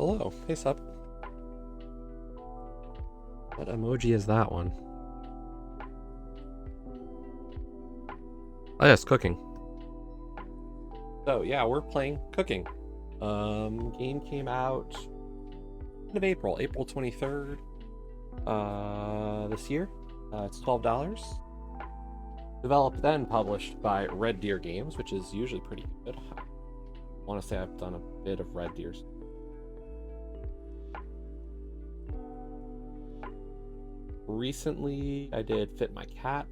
hello. Hey, sup. What emoji is that one? Oh, yes, cooking. So, yeah, we're playing cooking. Game came out end of April, April 23rd, this year. It's $12. Developed then published by Red Deer Games, which is usually pretty good. I want to say I've done a bit of Red Deer's. Recently, I did Fit My Cat,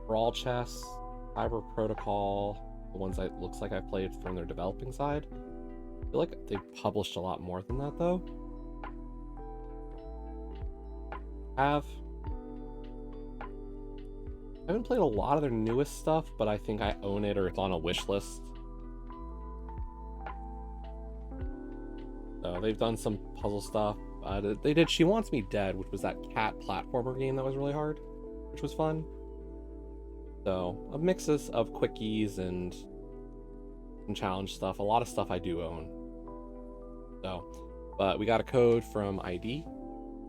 Brawl Chess, Cyber Protocol, the ones that looks like I've played from their developing side. I feel like they published a lot more than that, though. I haven't played a lot of their newest stuff, but I think I own it or it's on a wish list. So they've done some puzzle stuff. They did She Wants Me Dead, which was that cat platformer game that was really hard, which was fun. So a mix of quickies and some challenge stuff. A lot of stuff I do own. So, but we got a code from ID,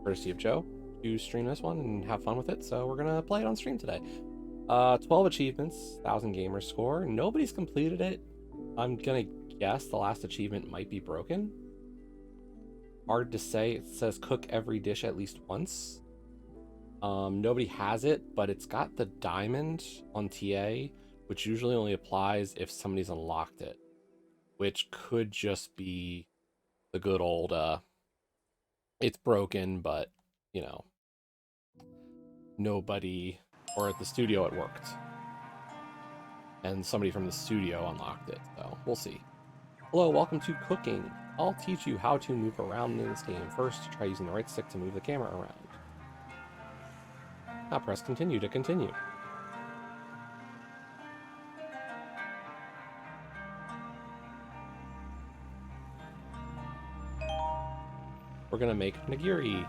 courtesy of Joe, to stream this one and have fun with it. So we're gonna play it on stream today. 12 achievements, 1,000 gamer score. Nobody's completed it. I'm gonna guess the last achievement might be broken. Hard to say. It says cook every dish at least once. Nobody has it, but it's got the diamond on TA, which usually only applies if somebody's unlocked it, which could just be the good old it's broken, but you know, nobody, or at the studio it worked and somebody from the studio unlocked it, so we'll see. Hello, welcome to cooking. I'll teach you how to move around in this game. First, try using the right stick to move the camera around. Now press continue to continue. We're gonna make nigiri.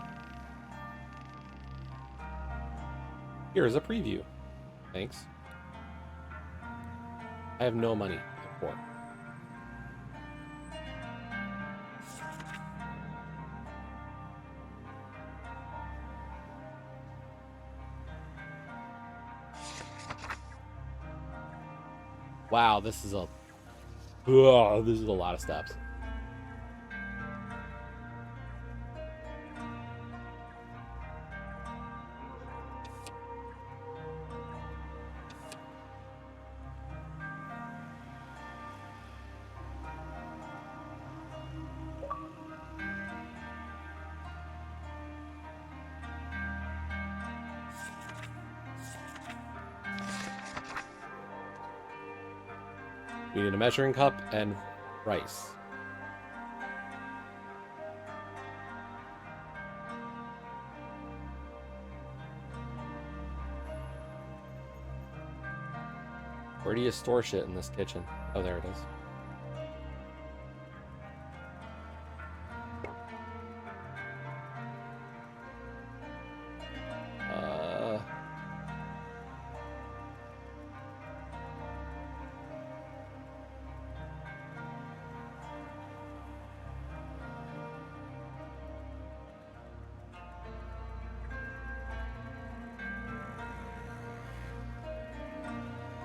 Here's a preview. Thanks. I have no money. I'm poor. Wow, this is a lot of steps. We need a measuring cup and rice. Where do you store shit in this kitchen? Oh, there it is.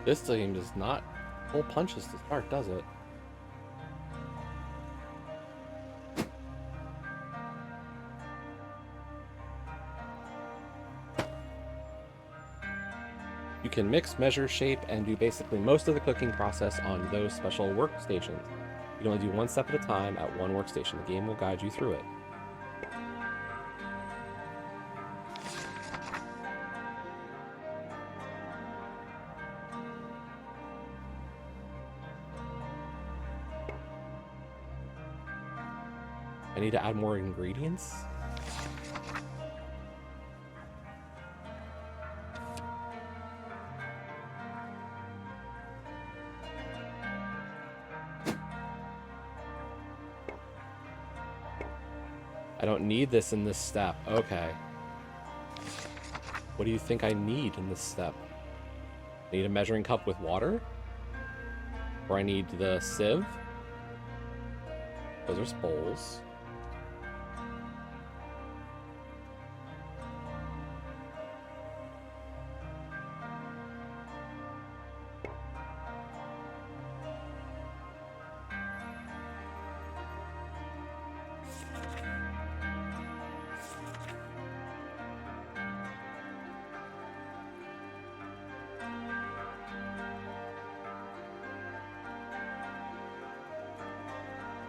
This game does not pull punches to start, does it? You can mix, measure, shape, and do basically most of the cooking process on those special workstations. You can only do one step at a time at one workstation. The game will guide you through it. I need to add more ingredients. I don't need this in this step. Okay. What do you think I need in this step? I need a measuring cup with water? Or I need the sieve? Those are bowls.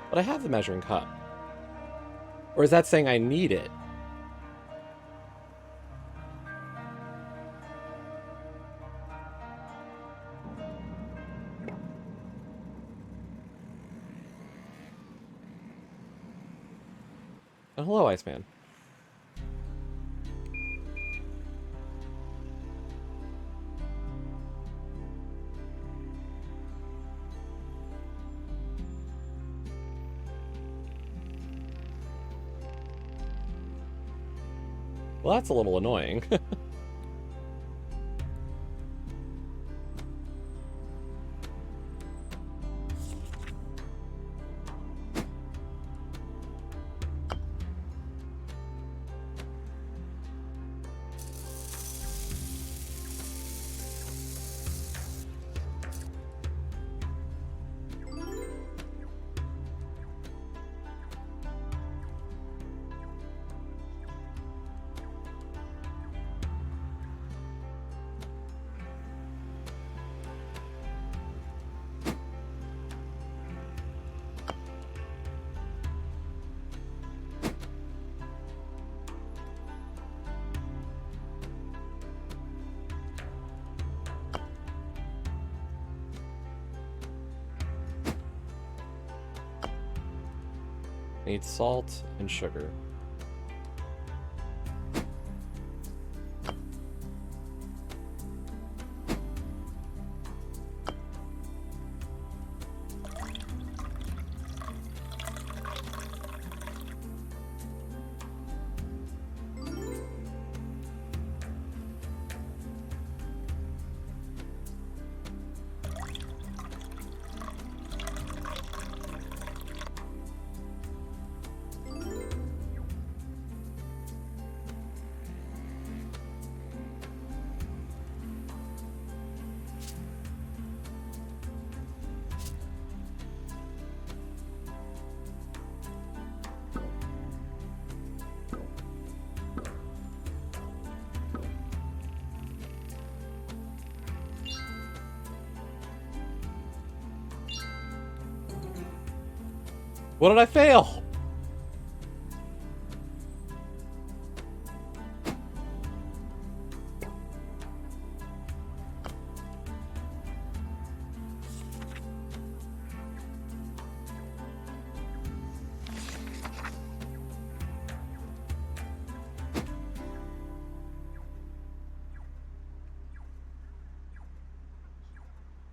But I have the measuring cup. Or is that saying I need it? Oh, hello, Iceman. Well, that's a little annoying. Need salt and sugar. What did I fail?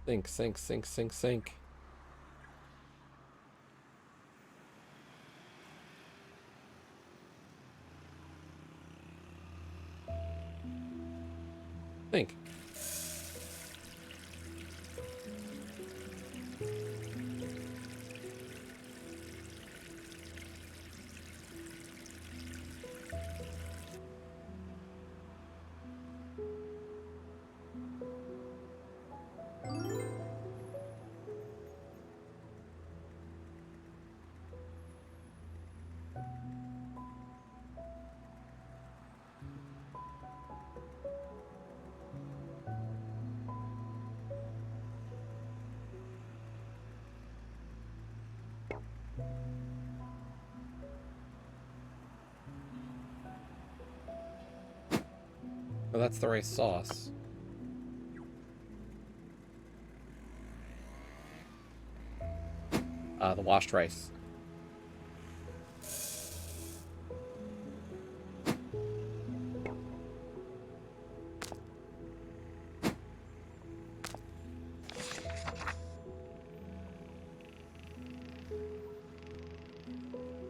Sink, sink, sink, sink, sink. Sink. Oh, that's the rice sauce. The washed rice.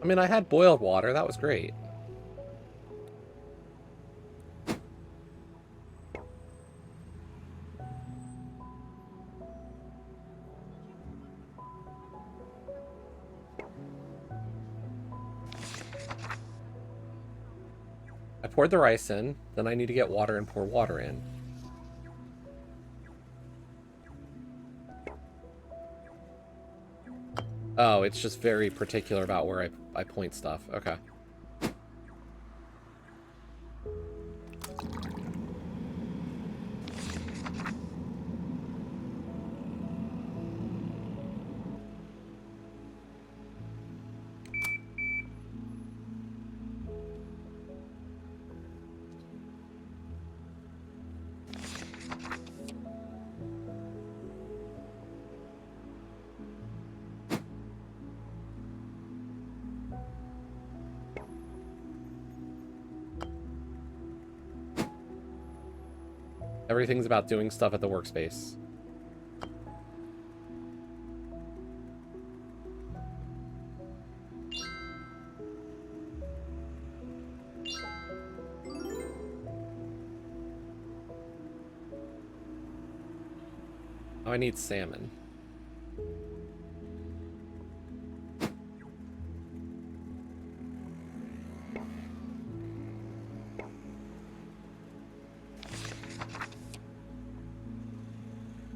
I mean, I had boiled water. That was great. poured the rice in. Then I need to get water and pour water in. Oh, it's just very particular about where I point stuff. Okay. Everything's about doing stuff at the workspace. Oh, I need salmon.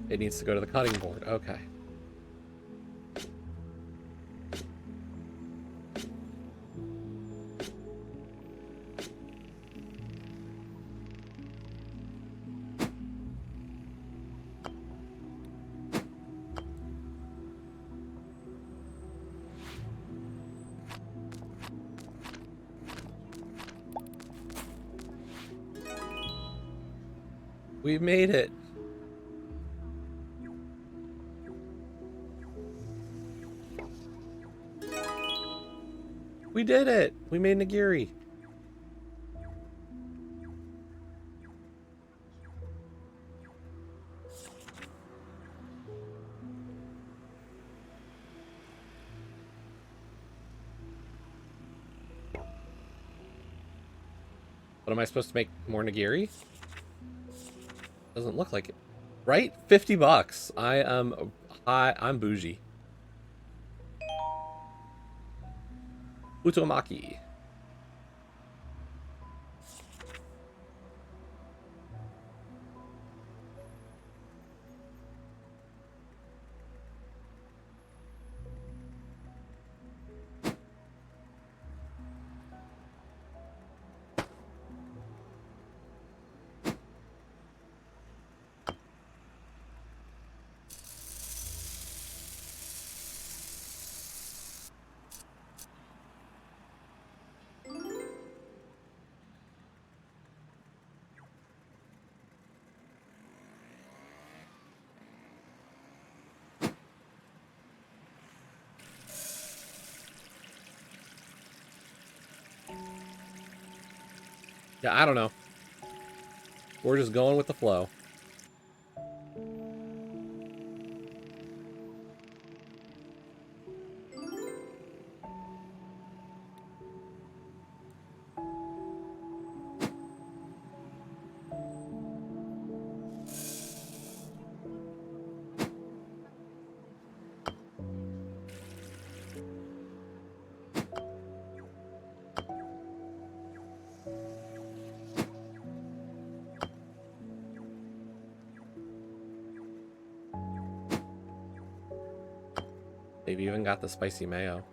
It needs to go to the cutting board. Okay. We made it. We did it. We made nigiri. What am I supposed to make? More nigiri? Doesn't look like it. Right? 50 bucks. I'm bougie. Utomaki. Yeah, I don't know. We're just going with the flow. They've even got the spicy mayo.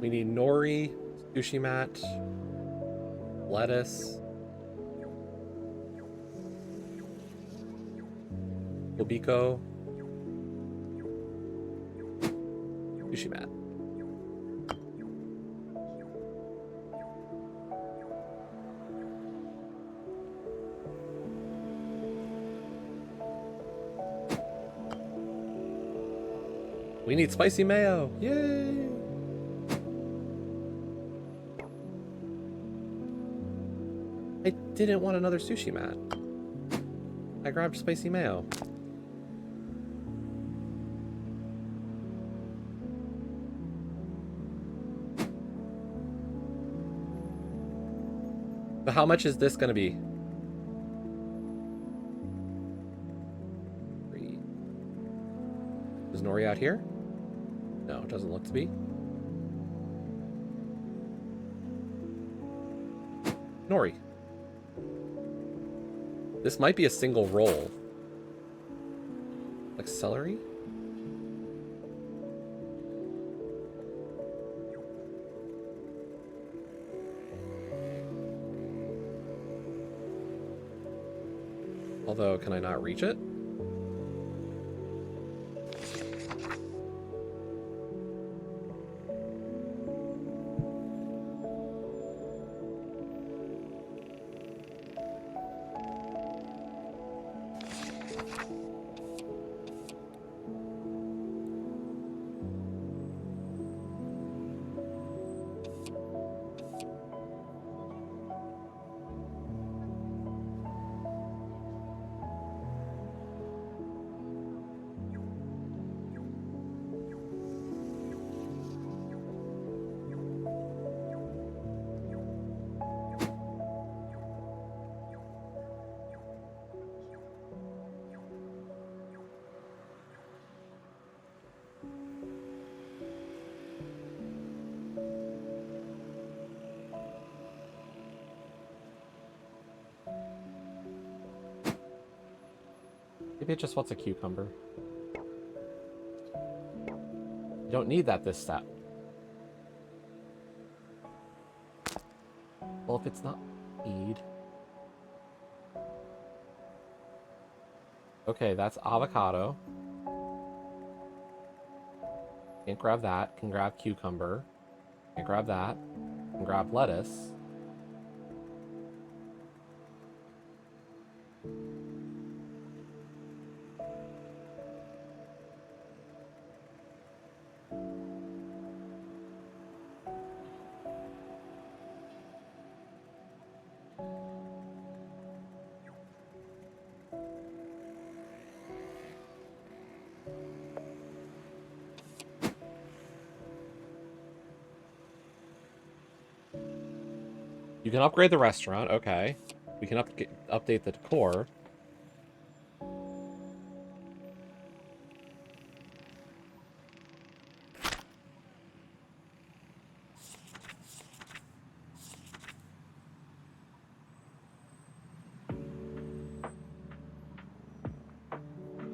We need nori, sushi mat, lettuce, Obiko, sushi mat. We need spicy mayo. Yay! I didn't want another sushi mat. I grabbed spicy mayo. But how much is this gonna be? Is nori out here? No, it doesn't look to be. Nori. This might be a single roll. Like celery? Although, can I not reach it? Maybe it just wants a cucumber. You don't need that this step. Well, if it's not need. Okay, that's avocado. Can't grab that. Can grab cucumber. Can't grab that. Can grab lettuce. You can upgrade the restaurant, okay. We can update the decor.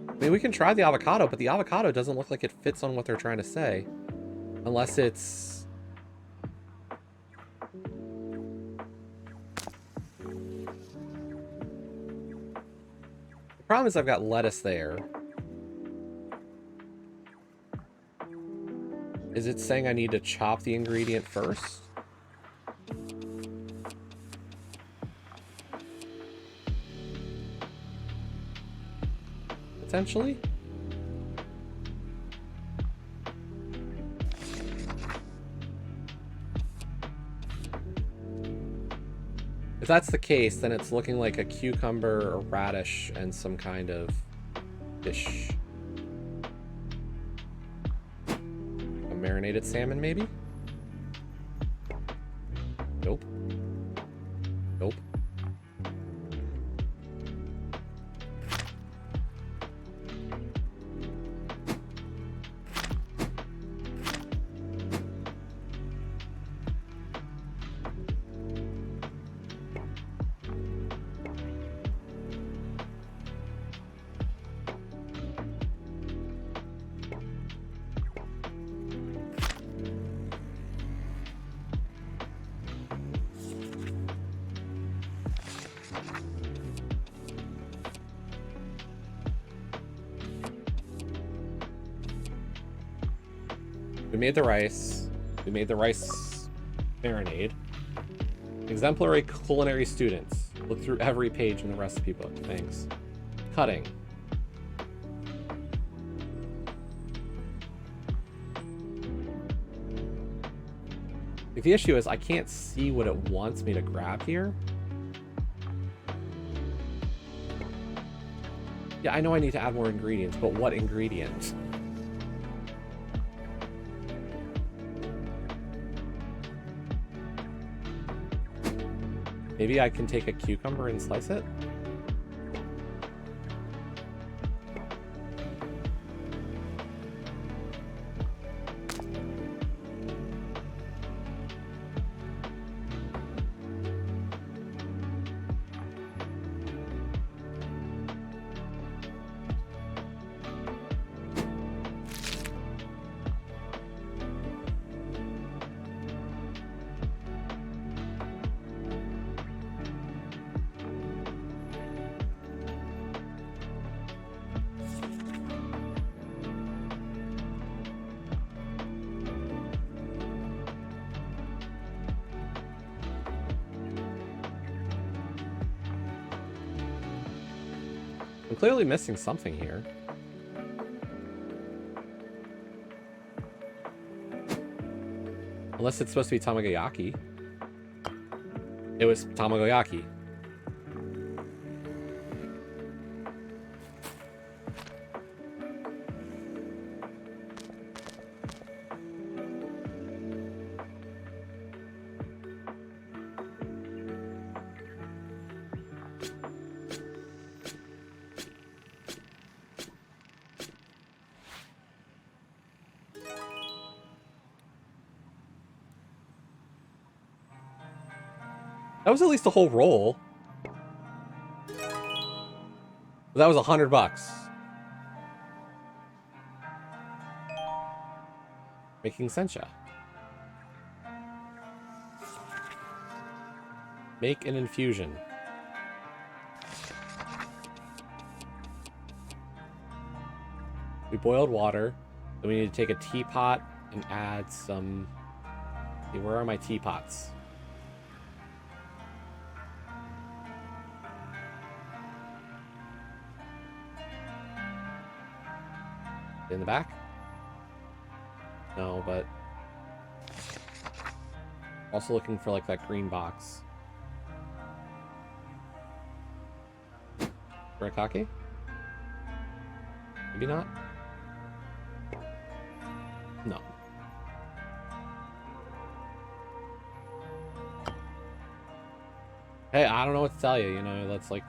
I mean, we can try the avocado, but the avocado doesn't look like it fits on what they're trying to say. Unless it's... The problem is I've got lettuce there. Is it saying I need to chop the ingredient first? Potentially? If that's the case, then it's looking like a cucumber, a radish, and some kind of fish. A marinated salmon, maybe? Nope. Nope. We made the rice. We made the rice marinade. Exemplary culinary students. Look through every page in the recipe book. Thanks. Cutting. Like, the issue is I can't see what it wants me to grab here. Yeah, I know I need to add more ingredients, but what ingredients? Maybe I can take a cucumber and slice it? I'm clearly missing something here. Unless it's supposed to be tamagoyaki. It was tamagoyaki. That was at least a whole roll. That was $100. Making sencha. Make an infusion. We boiled water. Then we need to take a teapot and add some... Okay, where are my teapots? In the back? No, but... Also looking for, like, that green box. Bukkake? Maybe not? No. Hey, I don't know what to tell you, you know, that's like...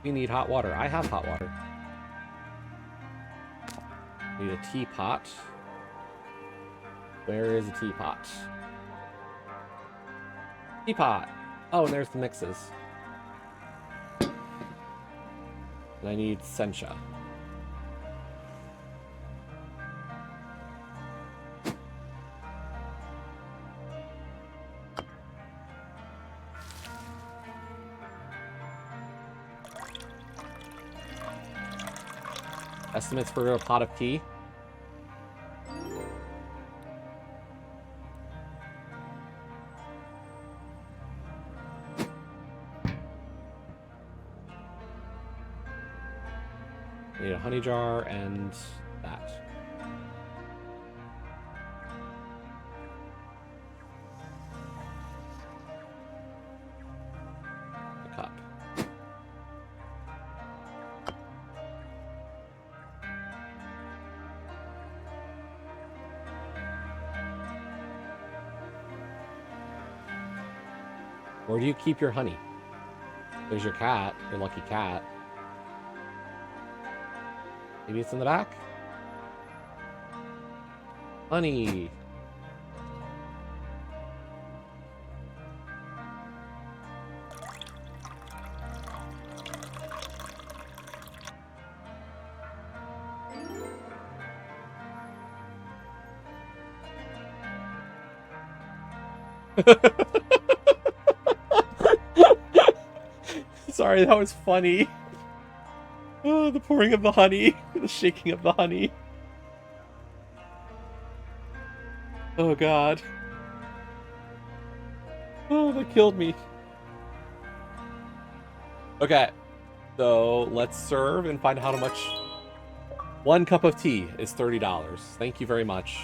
We need hot water. I have hot water. Need a teapot. Where is a teapot? Teapot! Oh, and there's the mixes. And I need sencha. Estimates for a pot of tea. Need a honey jar and that. A cup. Where do you keep your honey? There's your cat, your lucky cat. Maybe it's in the back? Honey! Sorry, that was funny. Oh, the pouring of the honey. The shaking of the honey. Oh, God. Oh, that killed me. Okay. So, let's serve and find out how much... 1 cup of tea is $30. Thank you very much.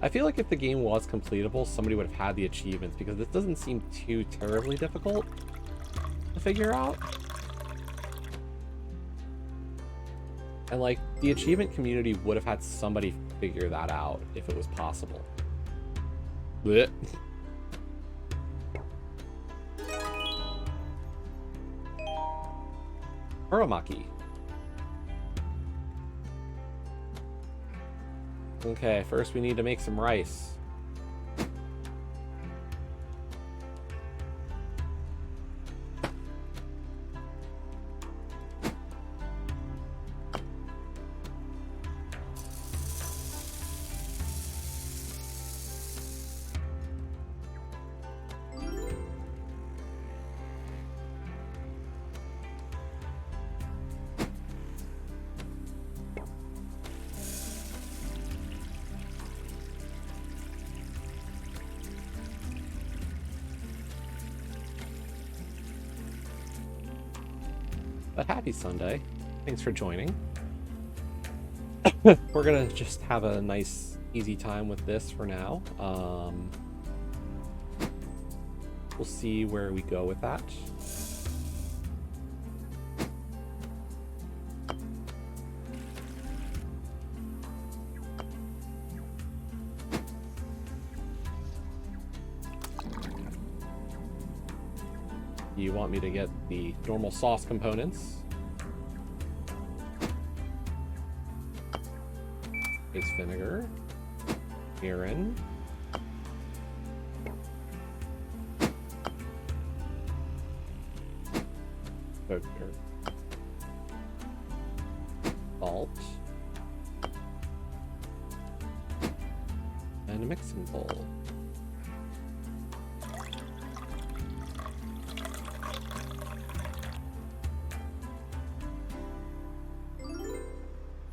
I feel like if the game was completable, somebody would have had the achievements, because this doesn't seem too terribly difficult to figure out. And, like, the achievement community would have had somebody figure that out if it was possible. Blech. Urumaki. Okay, first we need to make some rice. But happy Sunday. Thanks for joining. We're gonna just have a nice, easy time with this for now. We'll see where we go with that. You want me to get the normal sauce components. Base vinegar, mirin, sugar, salt, and a mixing bowl.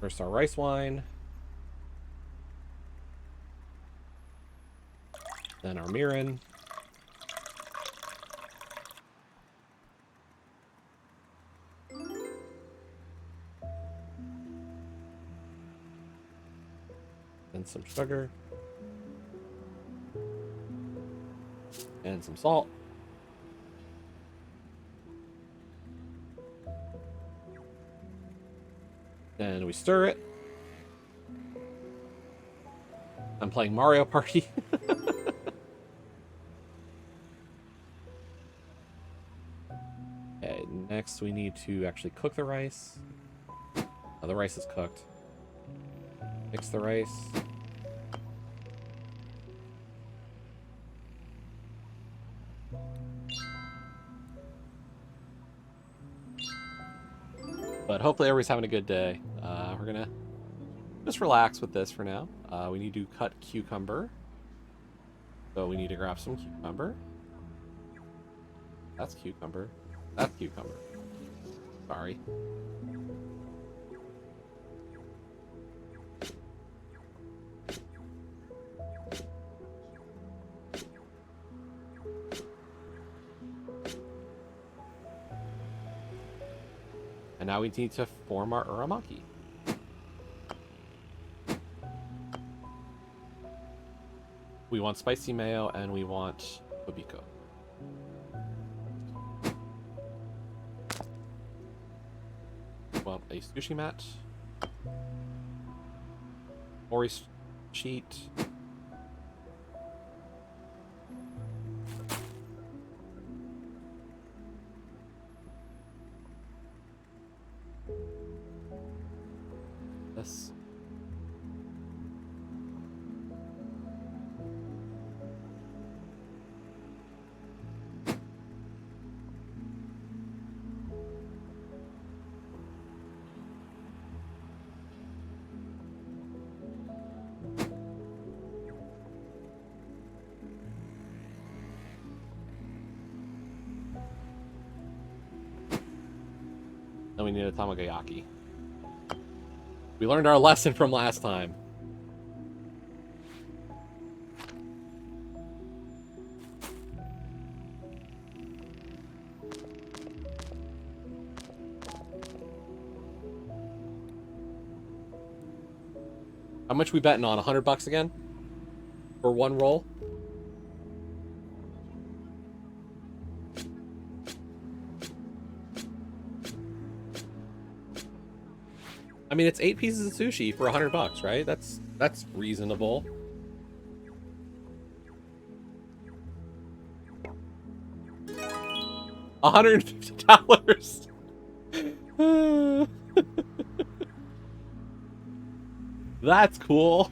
First our rice wine, then our mirin, then some sugar, and some salt. Then we stir it. I'm playing Mario Party. Okay, next we need to actually cook the rice. Oh, the rice is cooked. Mix the rice. But hopefully everybody's having a good day. We're gonna just relax with this for now. We need to cut cucumber. So we need to grab some cucumber. That's cucumber. That's cucumber. Sorry. And now we need to form our uramaki. We want spicy mayo and we want kobiko. We want a sushi mat. Ori sheet. This. Then we need a tamagayaki. We learned our lesson from last time. How much we betting on? 100 bucks again? For one roll? I mean, it's 8 pieces of sushi for 100 bucks, right? That's reasonable. $150. That's cool.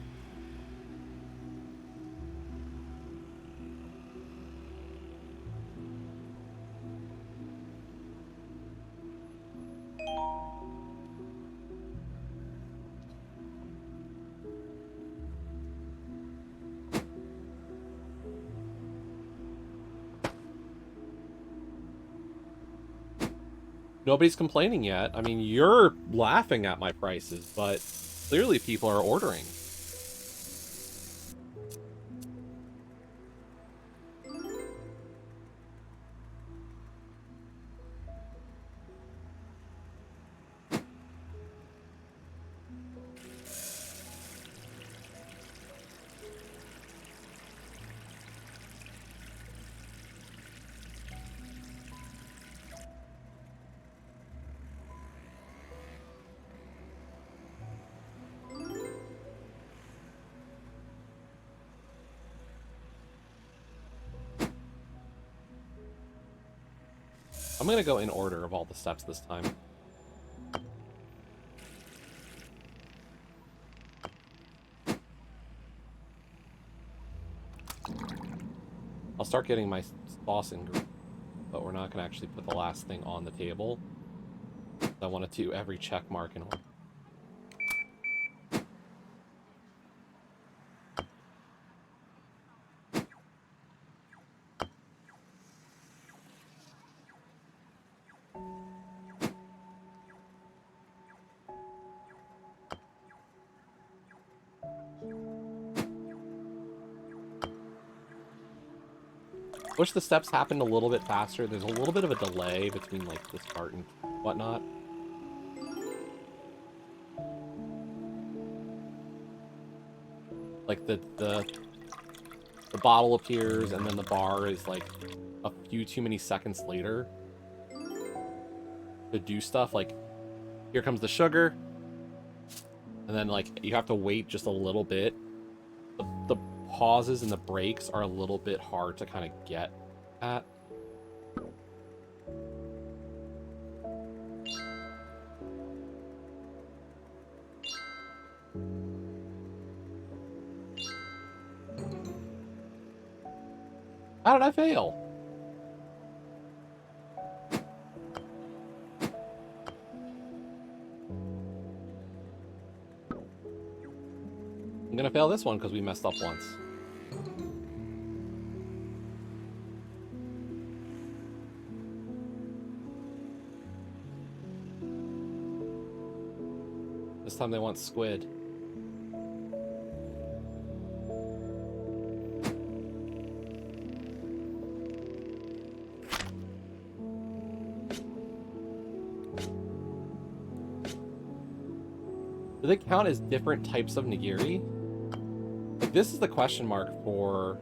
Nobody's complaining yet. I mean, you're laughing at my prices, but clearly people are ordering. I'm gonna go in order of all the steps this time. I'll start getting my sauce in, but we're not gonna actually put the last thing on the table. I want to do every check mark in order. Wish the steps happened a little bit faster. There's a little bit of a delay between like this part and whatnot. Like the bottle appears and then the bar is like a few too many seconds later to do stuff. Like here comes the sugar, and then like you have to wait just a little bit. The pauses and the breaks are a little bit hard to kind of get at. How did I fail? I'm gonna fail this one because we messed up once. This time they want squid. they count as different types of nigiri? Like, this is the question mark for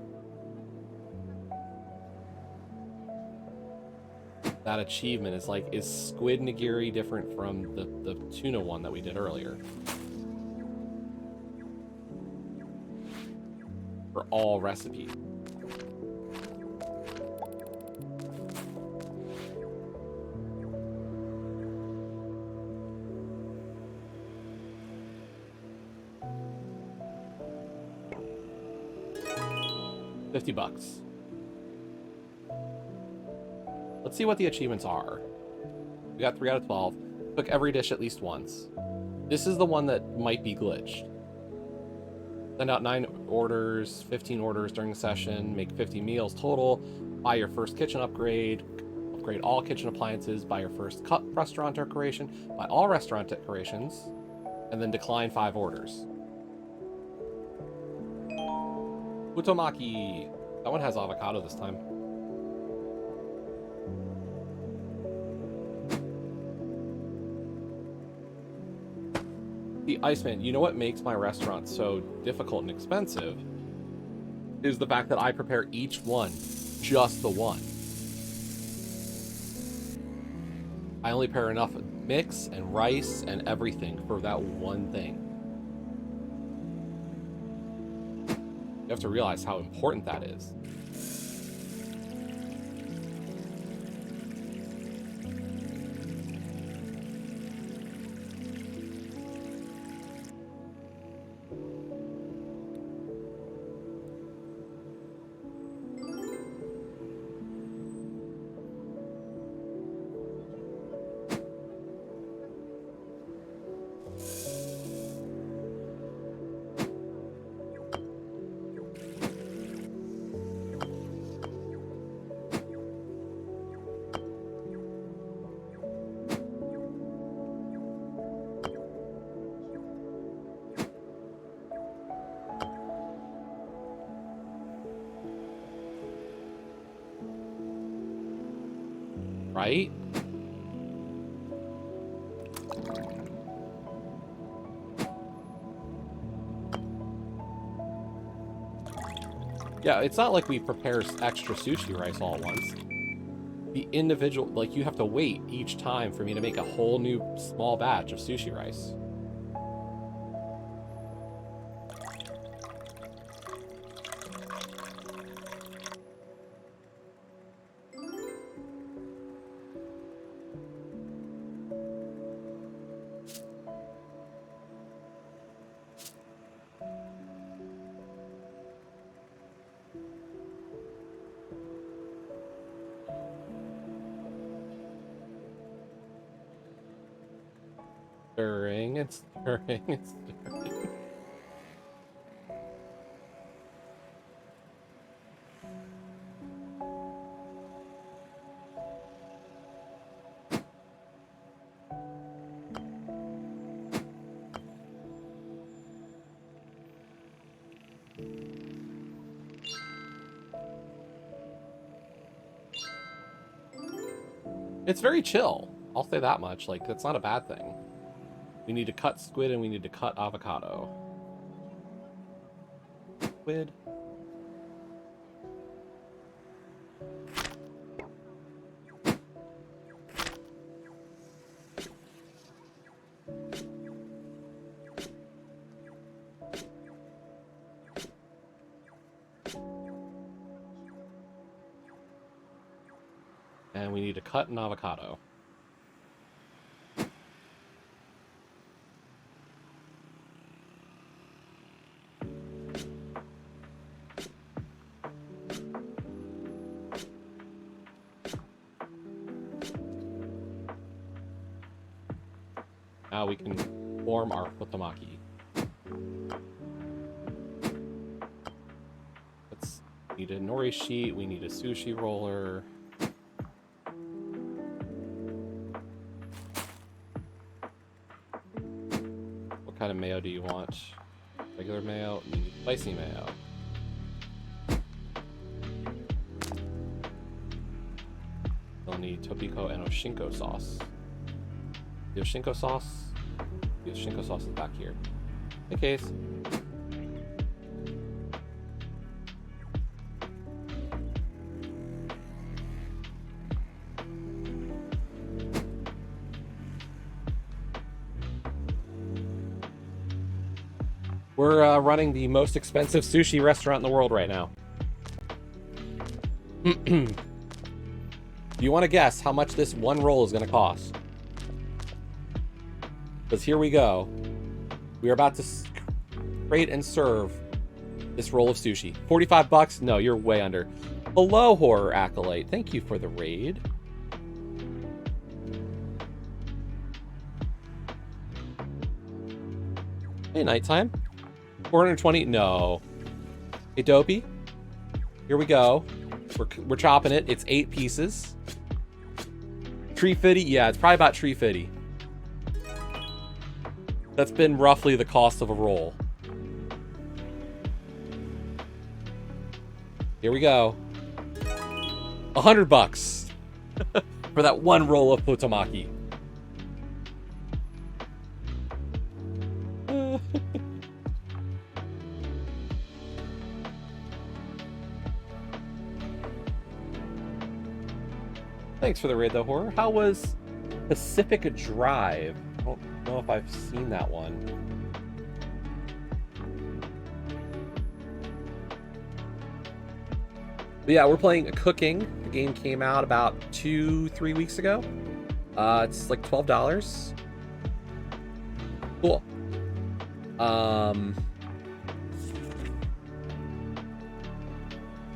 that achievement. Is like, is squid nigiri different from the tuna one that we did earlier? For all recipes. $50. Let's see what the achievements are. We got 3 out of 12. Cook every dish at least once. This is the one that might be glitched. Send out 9 orders, 15 orders during the session, make 50 meals total, buy your first kitchen upgrade, upgrade all kitchen appliances, buy your first restaurant decoration, buy all restaurant decorations, and then decline 5 orders. Utomaki. That one has avocado this time. The Iceman, you know what makes my restaurant so difficult and expensive is the fact that I prepare each one, just the one. I only prepare enough mix and rice and everything for that one thing. You have to realize how important that is. Right? Yeah, it's not like we prepare extra sushi rice all at once. The individual, like, you have to wait each time for me to make a whole new small batch of sushi rice. Stirring and stirring and stirring. It's very chill. I'll say that much. Like, that's not a bad thing. We need to cut squid and we need to cut avocado. Squid. And we need to cut an avocado. Now we can form our futomaki. Let's need a nori sheet, we need a sushi roller. What kind of mayo do you want? Regular mayo? You need spicy mayo. We'll need topiko and oshinko sauce. The oshinko sauce Shinko sauce is back here. In case. We're running the most expensive sushi restaurant in the world right now. Do you want to guess how much this one roll is going to cost? Because here we go. We are about to create and serve this roll of sushi. 45 bucks? No, you're way under. Hello, Horror Acolyte. Thank you for the raid. Hey, nighttime. 420? No. Hey, Dopey. Here we go. We're chopping it. It's 8 pieces. Tree fitty? Yeah, it's probably about tree fitty. That's been roughly the cost of a roll. Here we go. 100 bucks for that one roll of Potomaki. Thanks for the raid, though, Horror. How was Pacific Drive? I don't know if I've seen that one. But yeah, we're playing Cooking. The game came out about 2-3 weeks ago. It's like $12. Cool.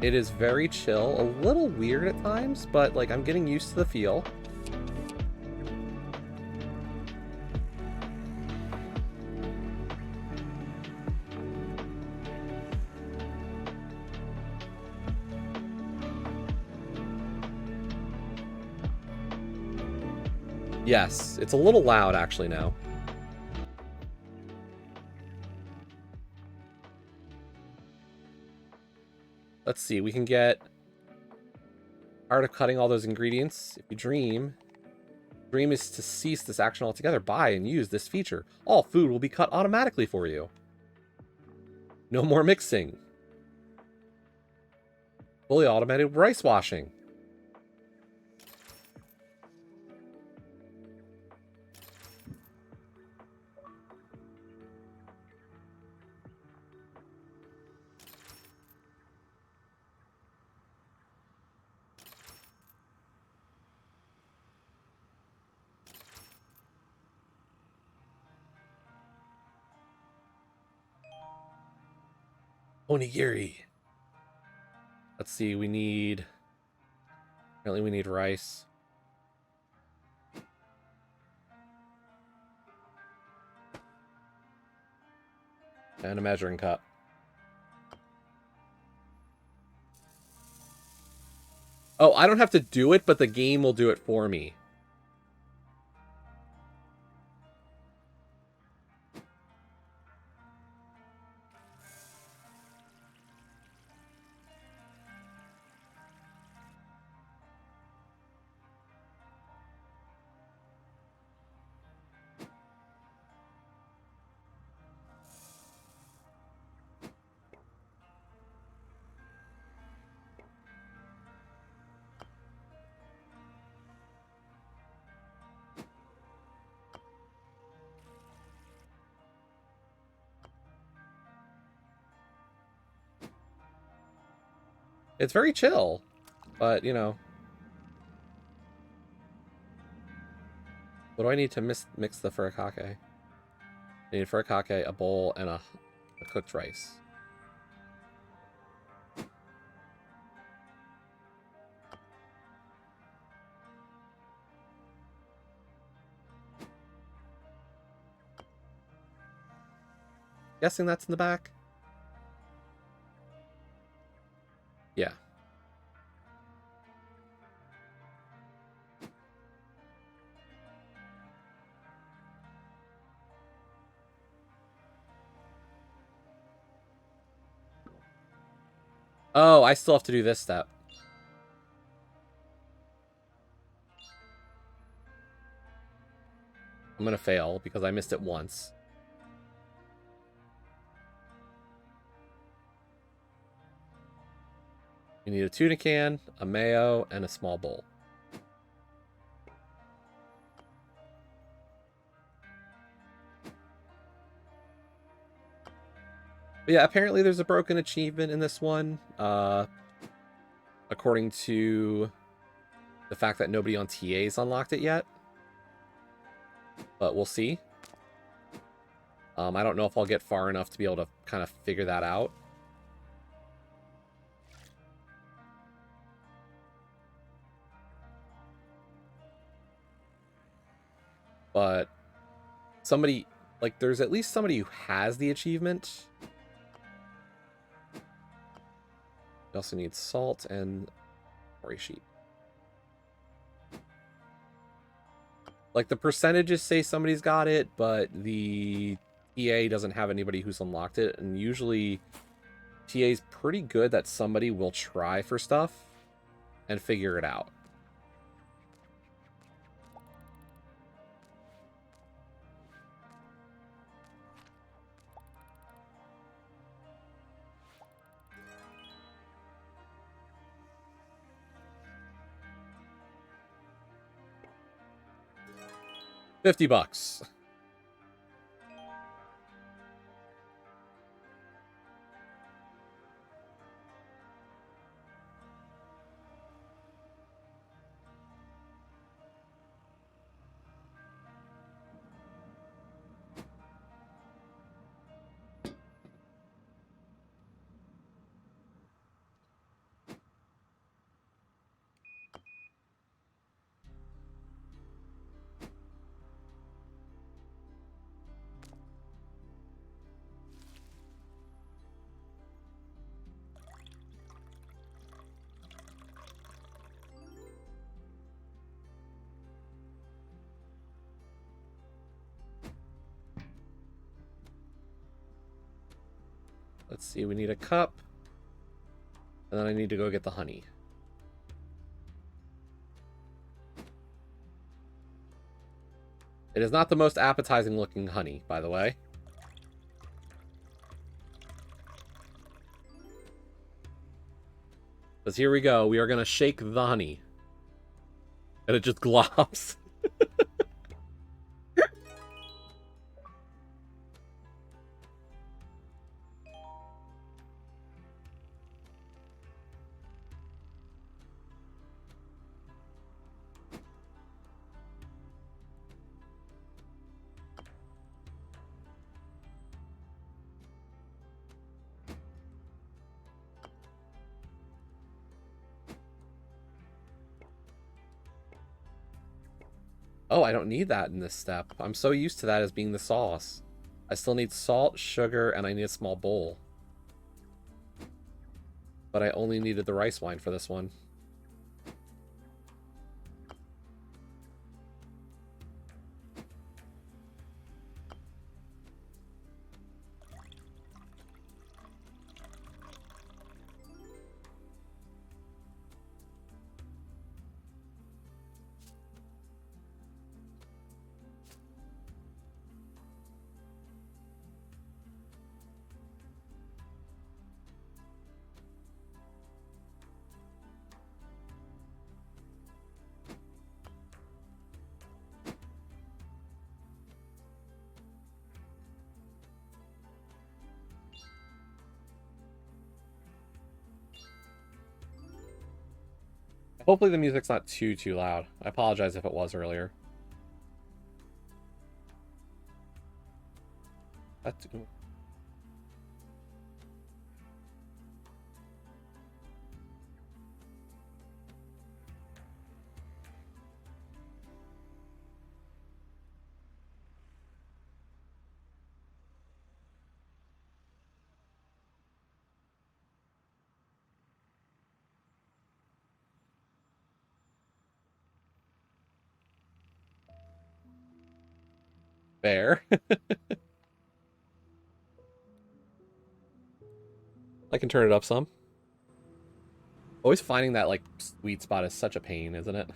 It is very chill, a little weird at times, but like I'm getting used to the feel. Yes, it's a little loud actually now. Let's see, we can get Art of Cutting all those ingredients. If you dream is to cease this action altogether. Buy and use this feature. All food will be cut automatically for you. No more mixing. Fully automated rice washing. Onigiri. Let's see, apparently we need rice. And a measuring cup. Oh, I don't have to do it, but the game will do it for me. It's very chill, but, you know. What do I need to mix the furikake? I need furikake, a bowl, and a cooked rice. Guessing that's in the back? Yeah. Oh, I still have to do this step. I'm gonna fail because I missed it once. You need a tuna can, a mayo, and a small bowl. But yeah, apparently there's a broken achievement in this one. According to the fact that nobody on TA's unlocked it yet. But we'll see. I don't know if I'll get far enough to be able to kind of figure that out. But somebody, like, there's at least somebody who has the achievement. We also need salt and story sheet. Like, the percentages say somebody's got it, but the TA doesn't have anybody who's unlocked it. And usually, TA's pretty good that somebody will try for stuff and figure it out. $50. Let's see, we need a cup. And then I need to go get the honey. It is not the most appetizing looking honey, by the way. Because here we go. We are going to shake the honey. And it just globs. Oh, I don't need that in this step. I'm so used to that as being the sauce. I still need salt, sugar, and I need a small bowl. But I only needed the rice wine for this one. Hopefully the music's not too loud. I apologize if it was earlier. That's... Fair. I can turn it up some. Always finding that, like, sweet spot is such a pain, isn't it?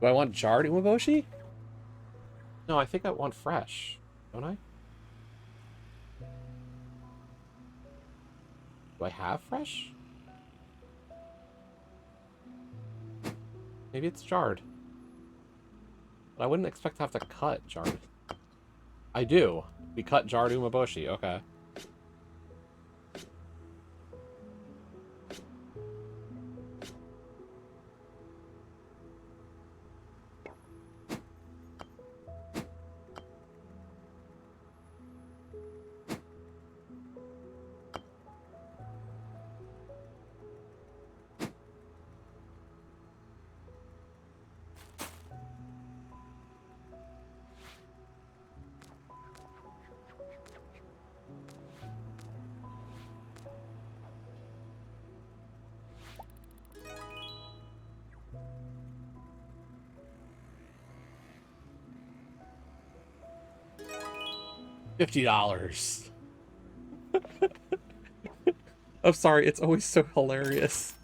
Do I want jarred umeboshi? No, I think I want fresh. Don't I? Do I have fresh? Maybe it's jarred. But I wouldn't expect to have to cut jarred. I do. We cut jarred umeboshi. Okay. $50. I'm sorry, it's always so hilarious.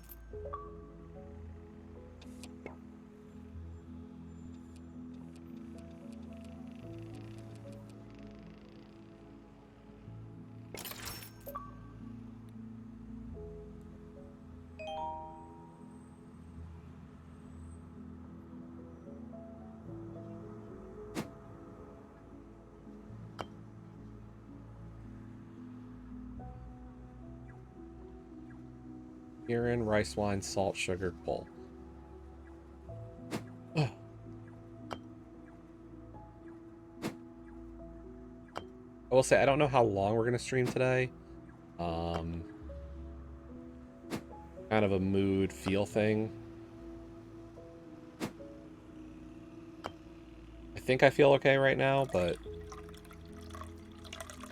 Urine, rice wine, salt, sugar, coal. I will say, I don't know how long we're going to stream today. Kind of a mood feel thing. I think I feel okay right now, but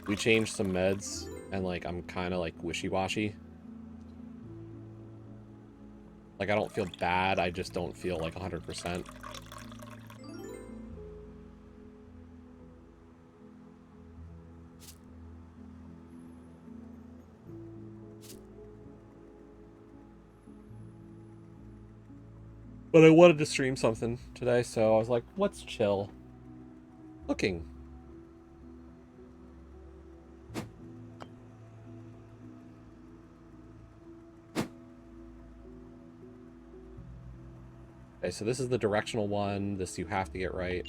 we changed some meds and like I'm kind of like wishy-washy. Like I don't feel bad, I just don't feel like 100%. But I wanted to stream something today, so I was like, what's chill? Cooking. Okay, so this is the directional one. This you have to get right.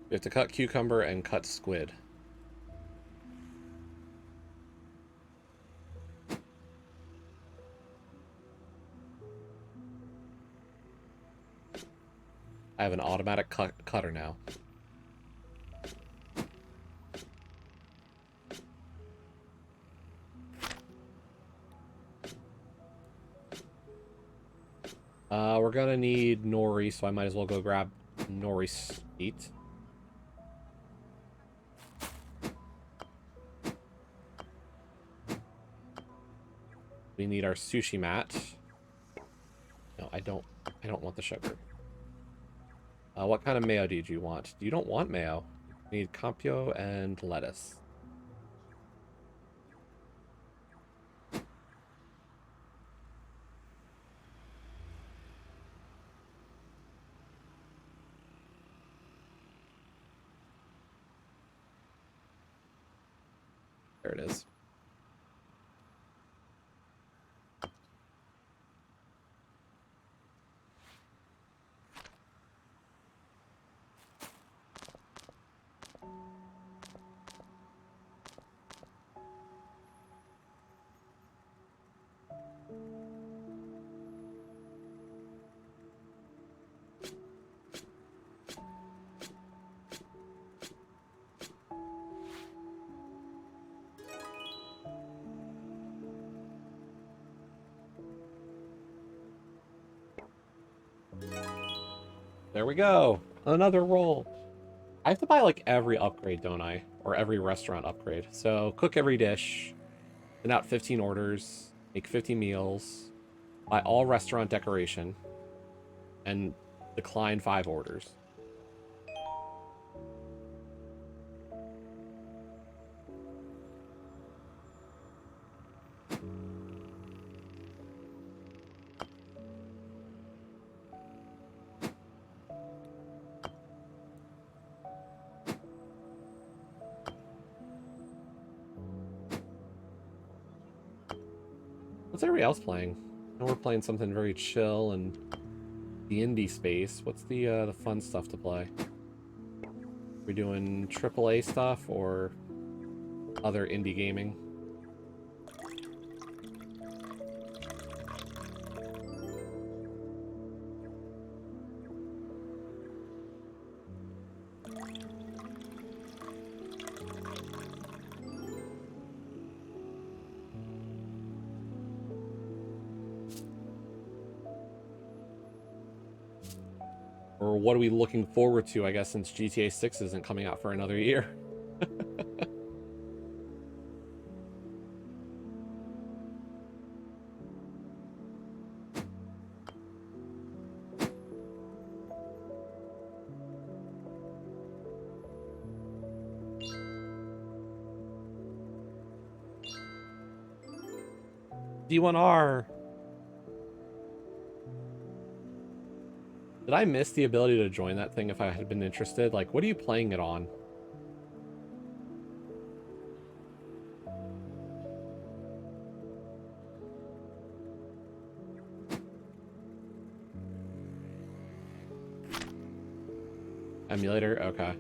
You have to cut cucumber and cut squid. I have an automatic cutter now. We're gonna need nori, so I might as well go grab nori meat. We need our sushi mat. No, I don't want the sugar. What kind of mayo did you want? You don't want mayo. We need campio and lettuce. There it is. There we go. Another roll. I have to buy like every upgrade, don't I? Or every restaurant upgrade. So cook every dish, send out 15 orders, make 50 meals, buy all restaurant decoration, and decline 5 orders. What's everybody else playing? I know we're playing something very chill and the indie space. What's the fun stuff to play? We doing AAA stuff or other indie gaming? Or what are we looking forward to, I guess, since GTA 6 isn't coming out for another year? D1R! Did I miss the ability to join that thing if I had been interested? Like, what are you playing it on? Emulator? Okay.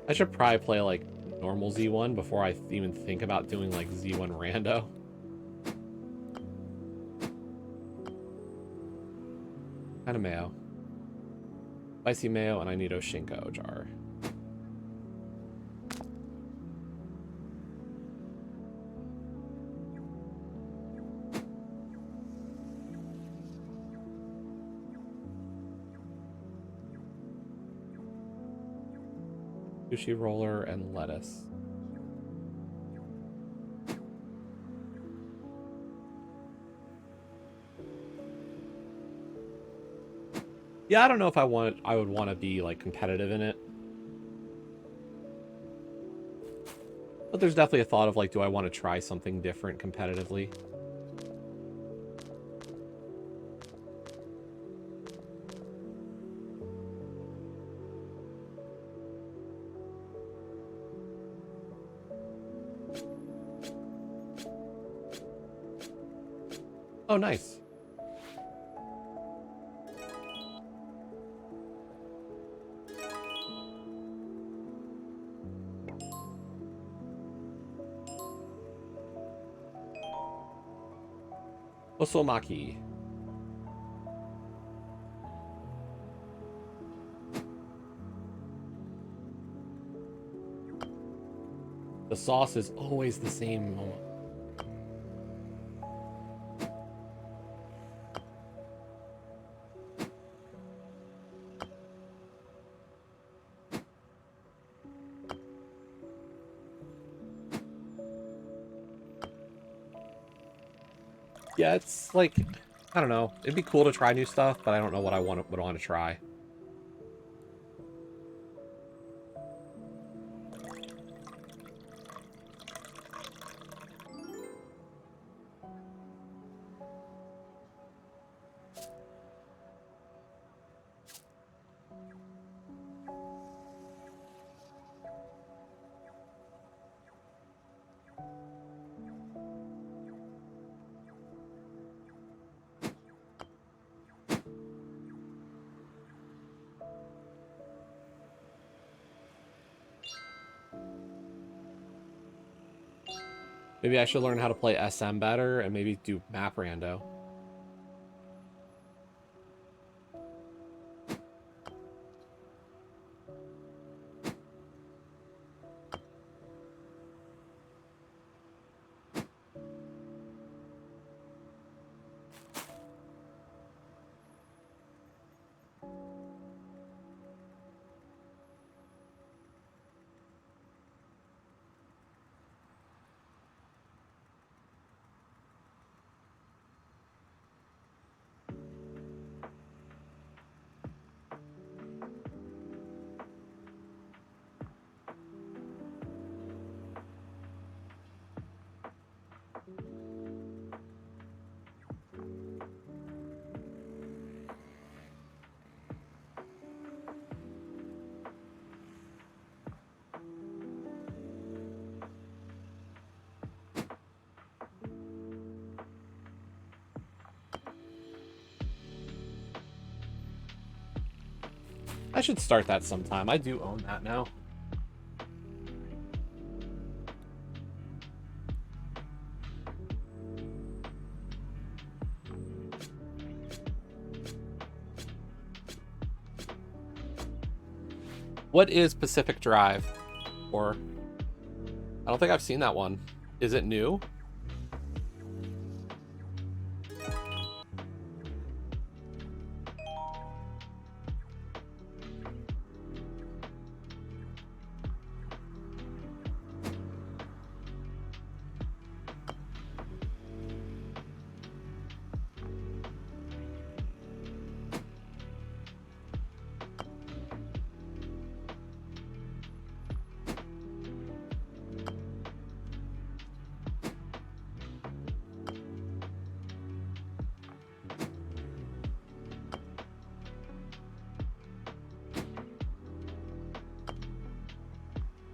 I should probably play, like, normal Z1 before I even think about doing, like, Z1 Rando. Kind of mayo. Spicy mayo, and I need Oshinko jar. Sushi roller and lettuce. Yeah, I don't know if I would want to be like competitive in it. But there's definitely a thought of like, do I want to try something different competitively? Oh, nice. Osomaki. The sauce is always the same. Yeah, it's like, I don't know. It'd be cool to try new stuff, but I don't know what I would want to try. Maybe I should learn how to play SM better and maybe do map rando. I should start that sometime. I do own that now. What is Pacific Drive? Or I don't think I've seen that one. Is it new?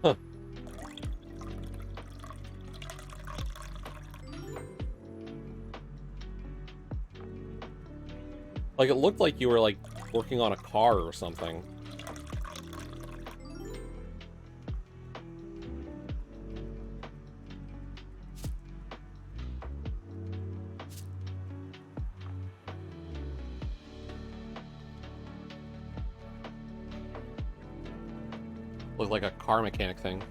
Huh. Like, it looked like you were, like, working on a car or something. Looked like a car mechanic thing.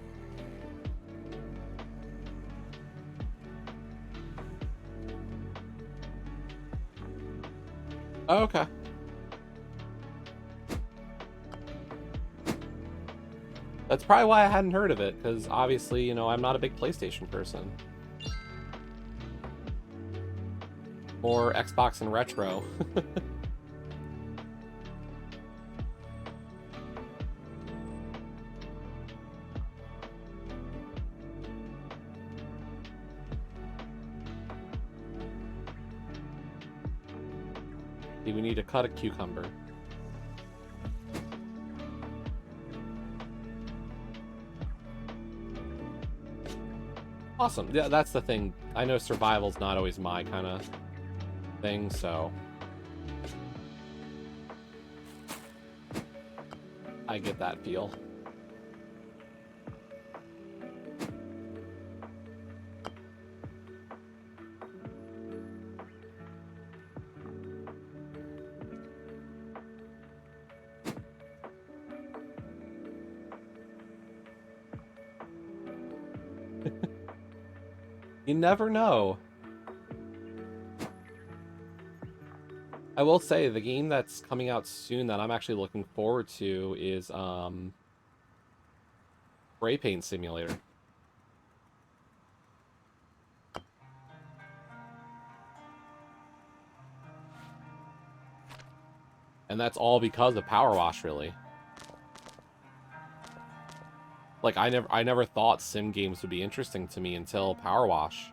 Oh, okay. That's probably why I hadn't heard of it, because obviously, you know, I'm not a big PlayStation person. Or Xbox and retro. We need to cut a cucumber. Awesome. Yeah, that's the thing. I know survival's not always my kind of thing, so I get that feel. You never know. I will say the game that's coming out soon that I'm actually looking forward to is Spray Paint Simulator. And that's all because of Power Wash, really. Like, I never thought sim games would be interesting to me until Power Wash.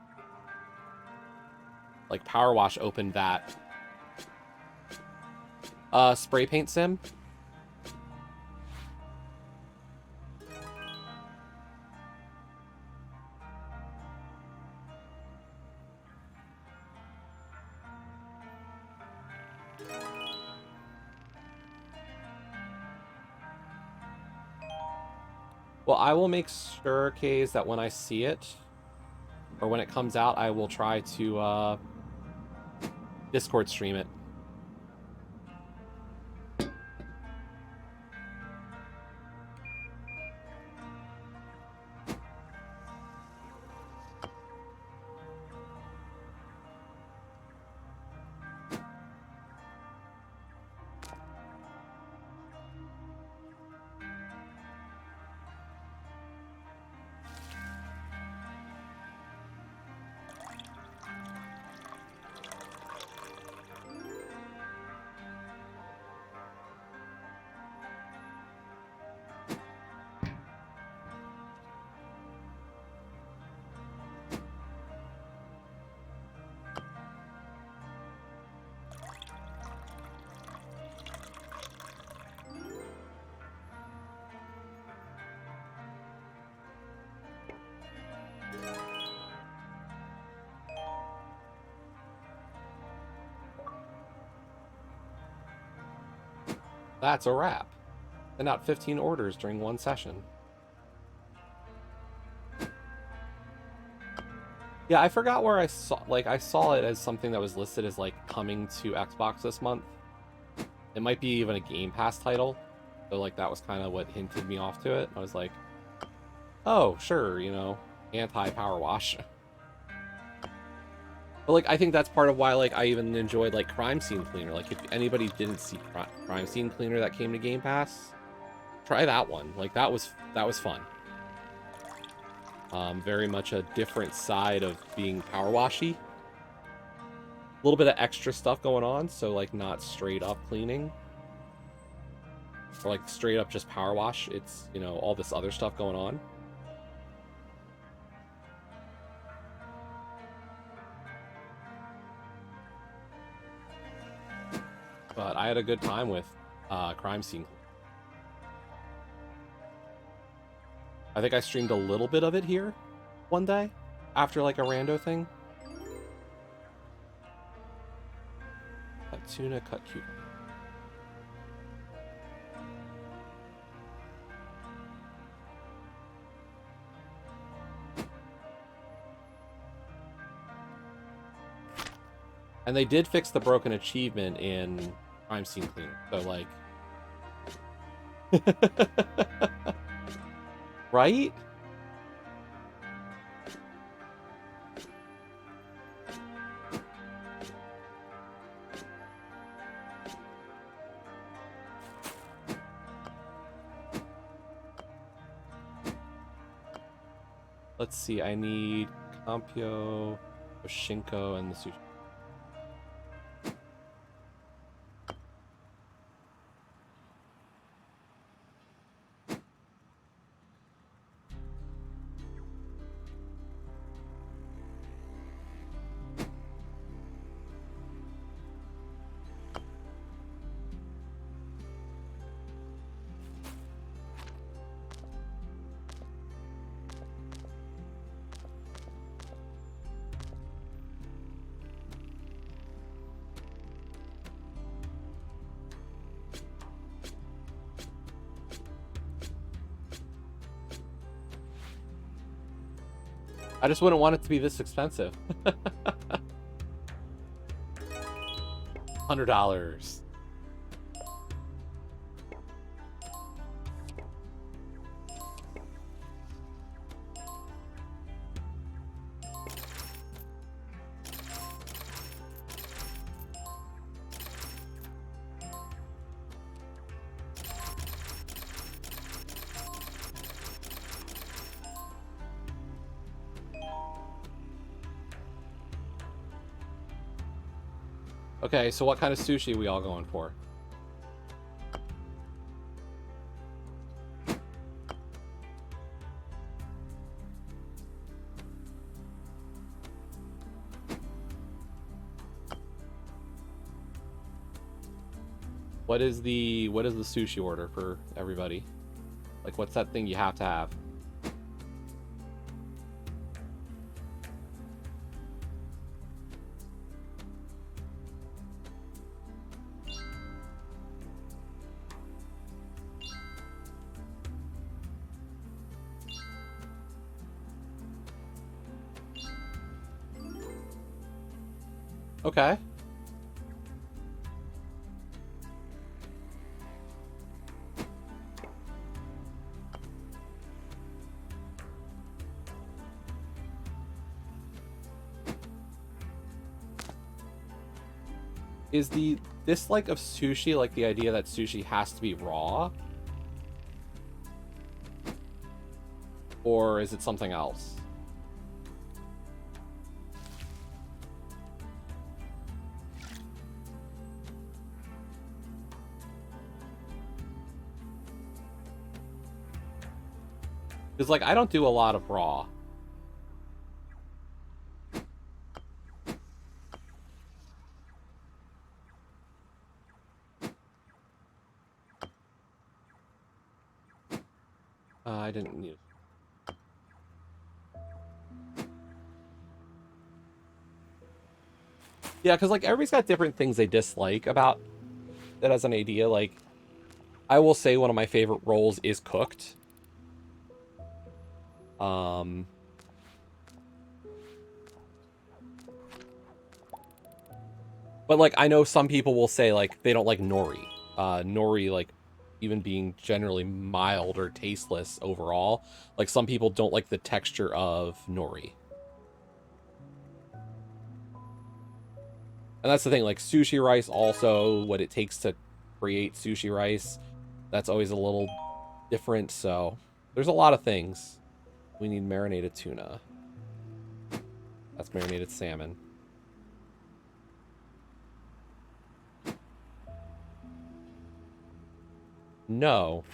Like, Power Wash opened that. Spray paint sim? Well, I will make sure, Kays, that when I see it, or when it comes out, I will try to, Discord stream it. That's a wrap. send out 15 orders during one session. Yeah, I forgot where I saw, like, I saw it as something that was listed as, like, coming to Xbox this month. It might be even a Game Pass title. So, like, that was kind of what hinted me off to it. I was like, oh, sure, you know, anti-power wash. But, like, I think that's part of why, like, I even enjoyed, like, Crime Scene Cleaner. Like, if anybody didn't see Crime Scene Cleaner that came to Game Pass, try that one. Like, that was fun. Very much a different side of being power washy. A little bit of extra stuff going on, so, like, not straight up cleaning. Or, like, straight up just power wash. It's, you know, all this other stuff going on. But I had a good time with Crime Scene. I think I streamed a little bit of it here one day after, like, a rando thing. Cut tuna, cut cucumber. And they did fix the broken achievement in Crime Scene Cleaner. So, like... right? Let's see, I need Campio, Oshinko, and the sushi. I just wouldn't want it to be this expensive. $100. Okay, so what kind of sushi are we all going for? What is the sushi order for everybody? Like, what's that thing you have to have? Okay. Is the dislike of sushi like the idea that sushi has to be raw? Or is it something else? Because, like, I don't do a lot of raw. I didn't need it. Yeah, because, like, everybody's got different things they dislike about it as an idea. Like, I will say one of my favorite rolls is cooked. Um, but like I know some people will say like they don't like nori. Nori like even being generally mild or tasteless overall. Like some people don't like the texture of nori. And that's the thing, like sushi rice also, what it takes to create sushi rice, that's always a little different, so there's a lot of things. We need marinated tuna. That's marinated salmon. No.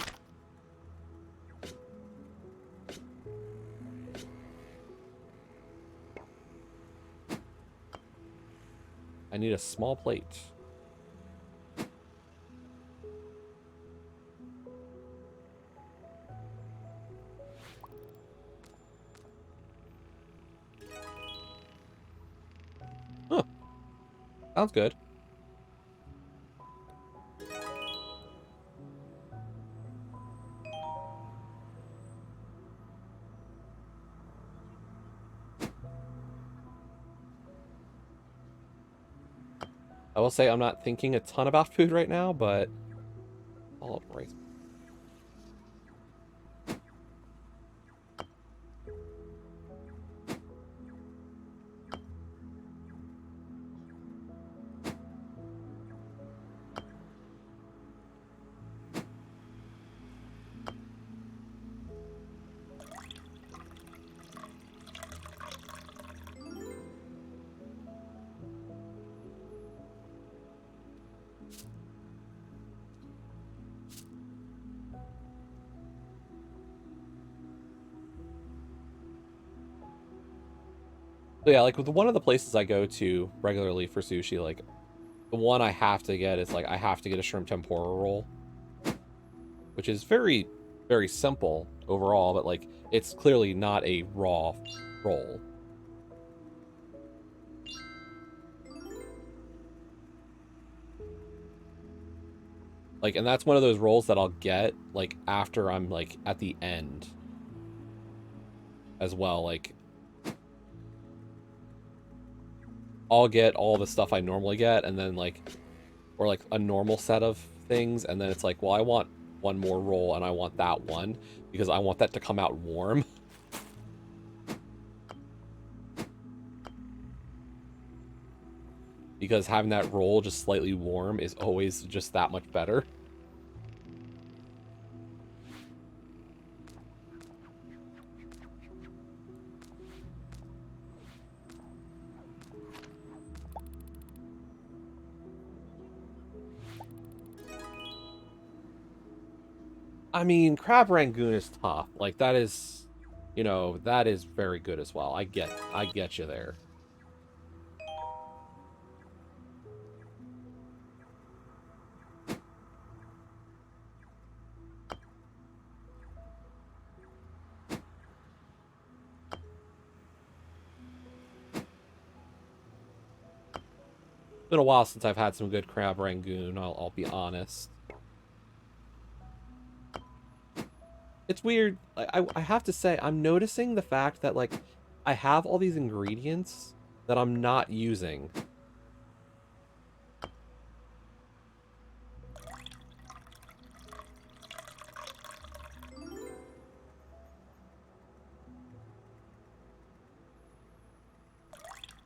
I need a small plate. Huh. Sounds good. I will say I'm not thinking a ton about food right now, but all up rice. So yeah, like with one of the places I go to regularly for sushi, like the one I have to get is like I have to get a shrimp tempura roll, which is very, very simple overall, but like it's clearly not a raw roll. Like, and that's one of those rolls that I'll get like after I'm like at the end as well. Like, I'll get all the stuff I normally get, and then like, or like a normal set of things, and then it's like, well, I want one more roll, and I want that one because I want that to come out warm. Because having that roll just slightly warm is always just that much better. I mean, crab rangoon is tough. Like that is, you know, that is very good as well. I get you there. It's been a while since I've had some good crab rangoon. I'll be honest. It's weird. I have to say, I'm noticing the fact that like I have all these ingredients that I'm not using.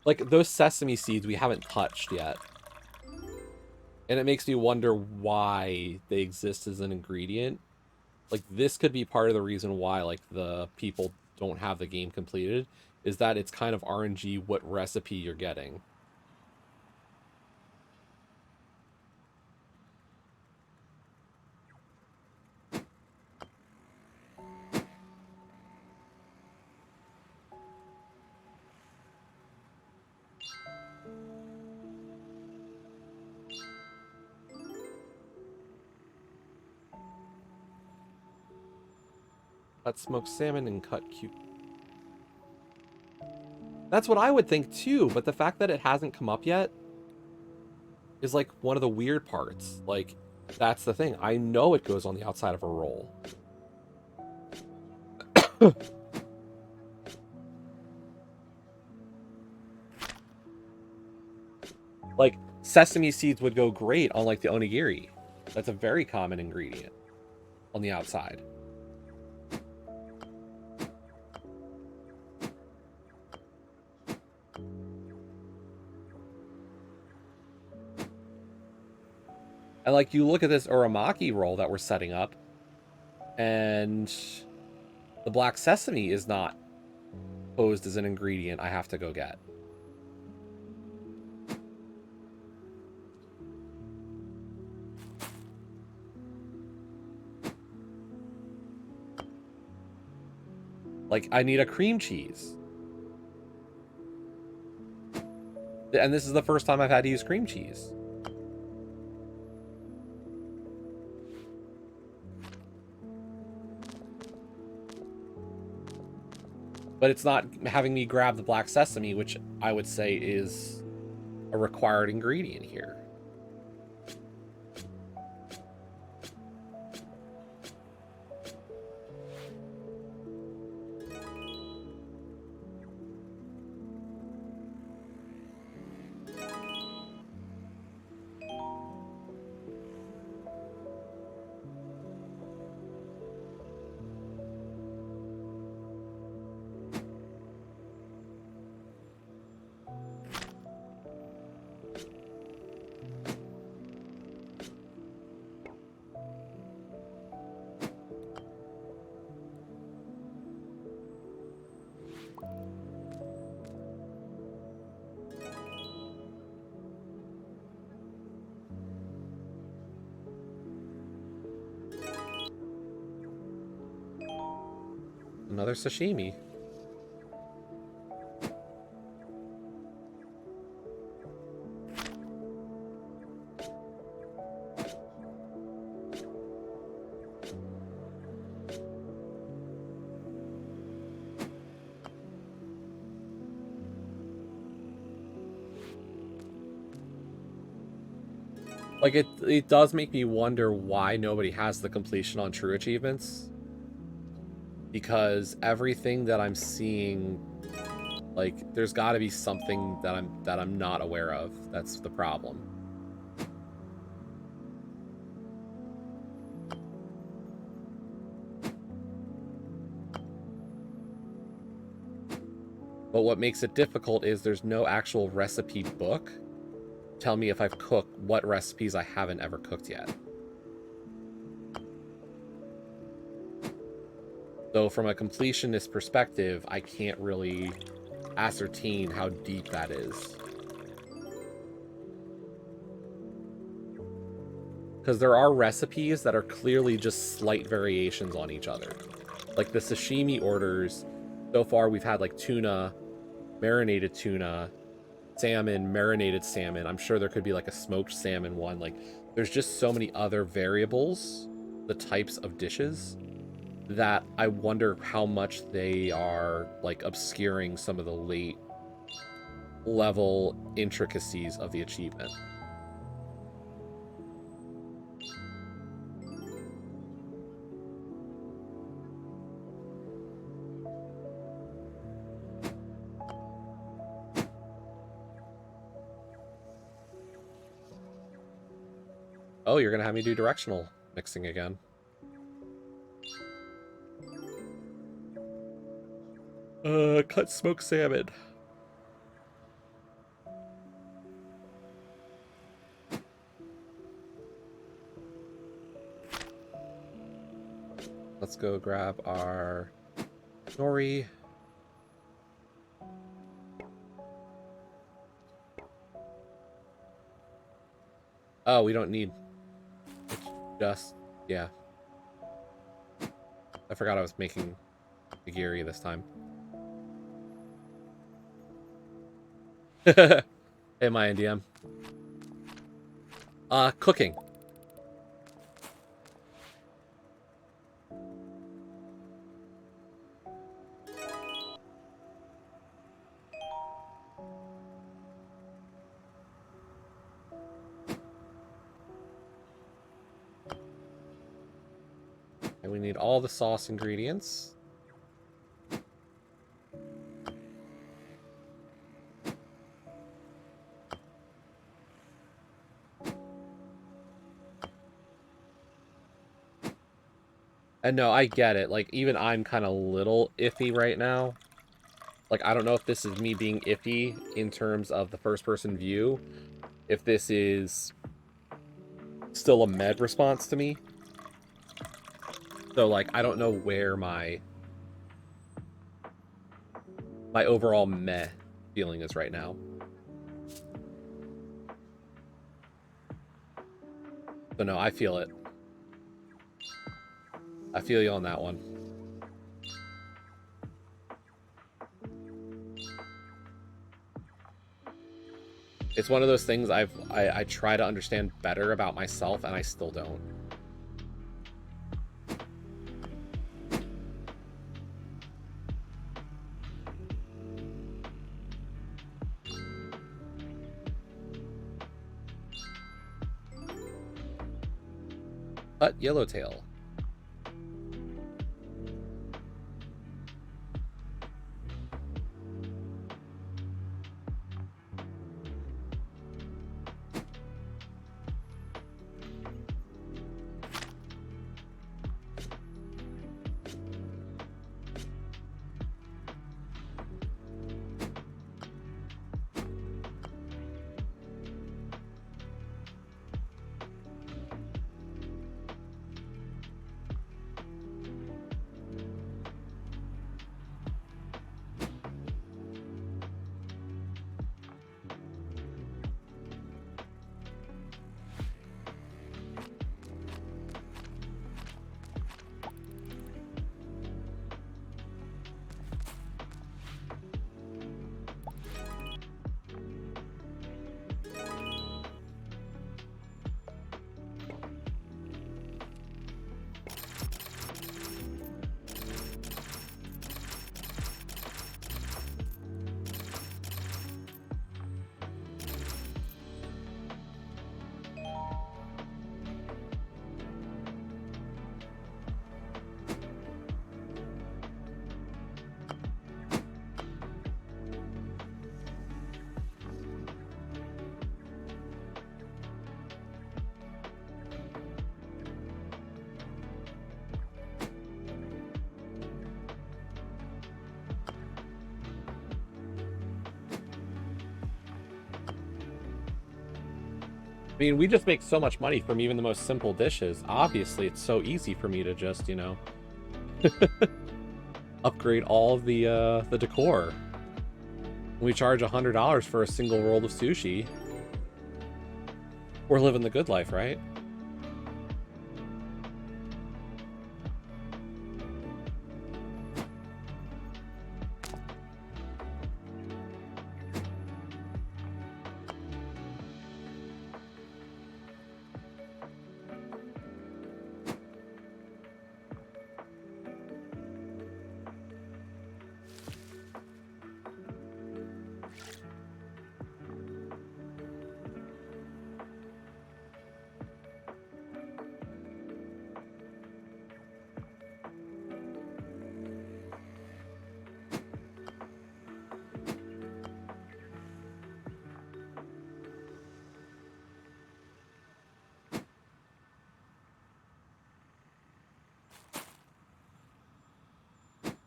Like those sesame seeds we haven't touched yet. And it makes me wonder why they exist as an ingredient. Like this could be part of the reason why like the people don't have the game completed, is that it's kind of RNG what recipe you're getting. Cut smoked salmon and cut cube. That's what I would think too, but the fact that it hasn't come up yet is like one of the weird parts. Like That's the thing. I know it goes on the outside of a roll. Like, sesame seeds would go great on, like, the onigiri. That's a very common ingredient on the outside. And, like, you look at this uramaki roll that we're setting up, and the black sesame is not posed as an ingredient I have to go get. Like, I need a cream cheese. And this is the first time I've had to use cream cheese. But it's not having me grab the black sesame, which I would say is a required ingredient here. Another sashimi. Like, it does make me wonder why nobody has the completion on true achievements. Because everything that I'm seeing, like, there's got to be something that I'm not aware of. That's the problem. But what makes it difficult is there's no actual recipe book. Tell me if I've cooked what recipes I haven't ever cooked yet. So from a completionist perspective, I can't really ascertain how deep that is. Because there are recipes that are clearly just slight variations on each other. Like the sashimi orders, so far we've had like tuna, marinated tuna, salmon, marinated salmon. I'm sure there could be like a smoked salmon one. Like, there's just so many other variables, the types of dishes, that I wonder how much they are like obscuring some of the late level intricacies of the achievement. Oh, you're gonna have me do directional mixing again. Cut smoked salmon. Let's go grab our nori. Oh, we don't need... It's just... Yeah. I forgot I was making nigiri this time. Hey, my NDM. Cooking. And we need all the sauce ingredients. And no, I get it. Like, even I'm kind of little iffy right now. Like, I don't know if this is me being iffy in terms of the first-person view. If this is still a med response to me. So, like, I don't know where my overall meh feeling is right now. So, no, I feel it. I feel you on that one. It's one of those things I try to understand better about myself, and I still don't. But Yellowtail. I mean, we just make so much money from even the most simple dishes. Obviously, it's so easy for me to just, you know, upgrade all of the decor. We charge $100 for a single roll of sushi. We're living the good life, right?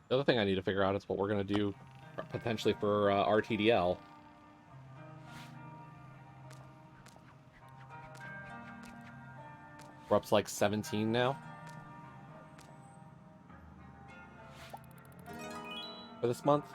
The other thing I need to figure out is what we're going to do potentially for RTDL. We're up to like 17 now for this month.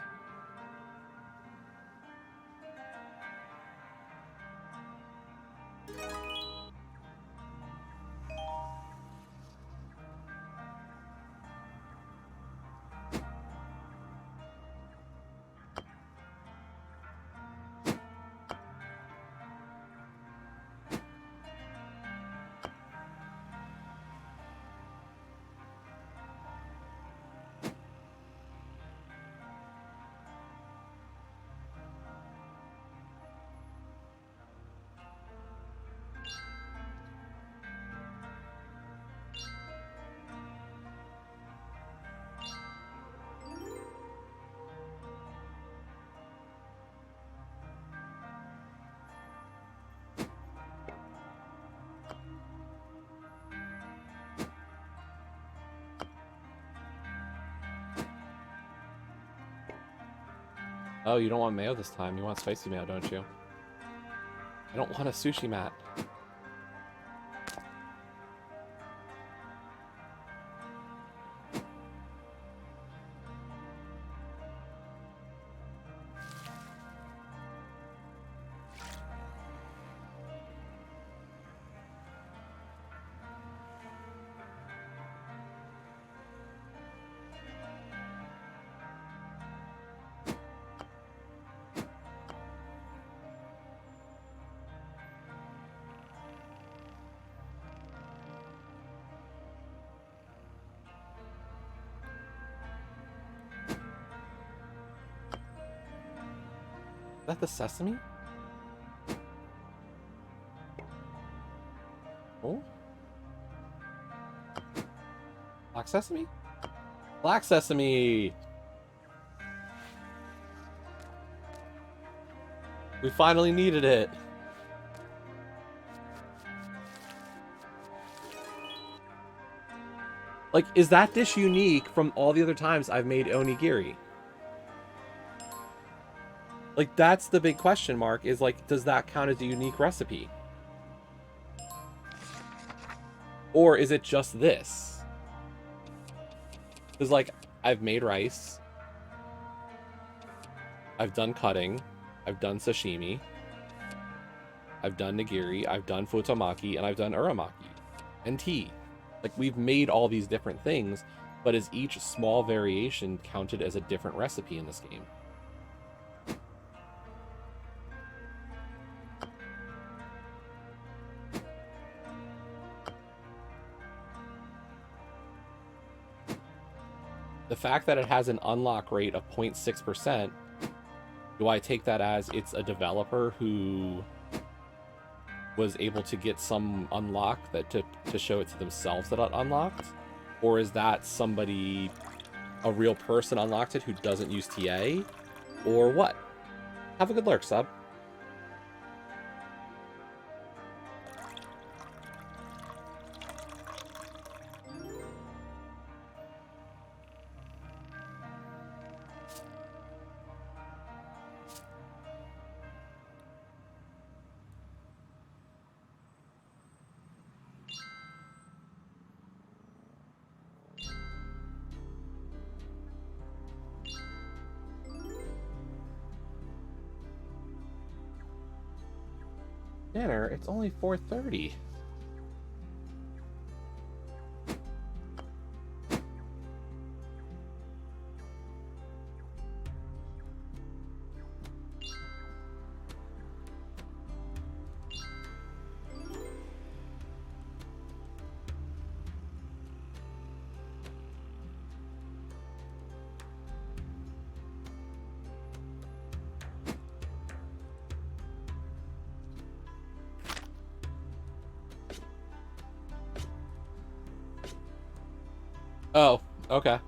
Oh, you don't want mayo this time. You want spicy mayo, don't you? I don't want a sushi mat. Is that the sesame? Oh? Black sesame? Black sesame! We finally needed it. Like, is that dish unique from all the other times I've made onigiri? Like, that's the big question mark, is like, does that count as a unique recipe? Or is it just this? Because, like, I've made rice. I've done cutting. I've done sashimi. I've done nigiri. I've done futomaki. And I've done uramaki. And tea. Like, we've made all these different things, but is each small variation counted as a different recipe in this game? The fact that it has an unlock rate of 0.6%, do I take that as it's a developer who was able to get some unlock that to show it to themselves that it unlocked? Or is that somebody, a real person unlocked it who doesn't use TA? Or what? Have a good lurk, sub. Dinner? It's only 4:30. Oh, okay.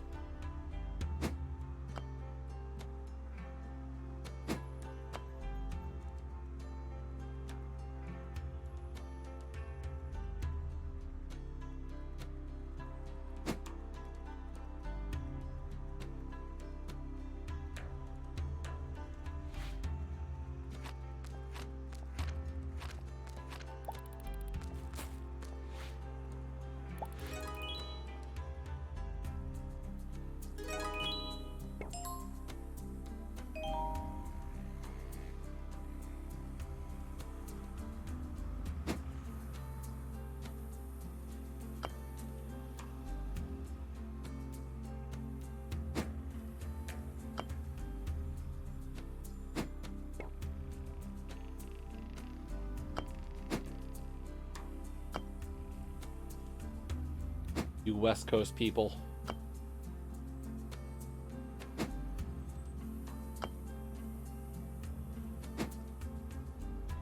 You West Coast people.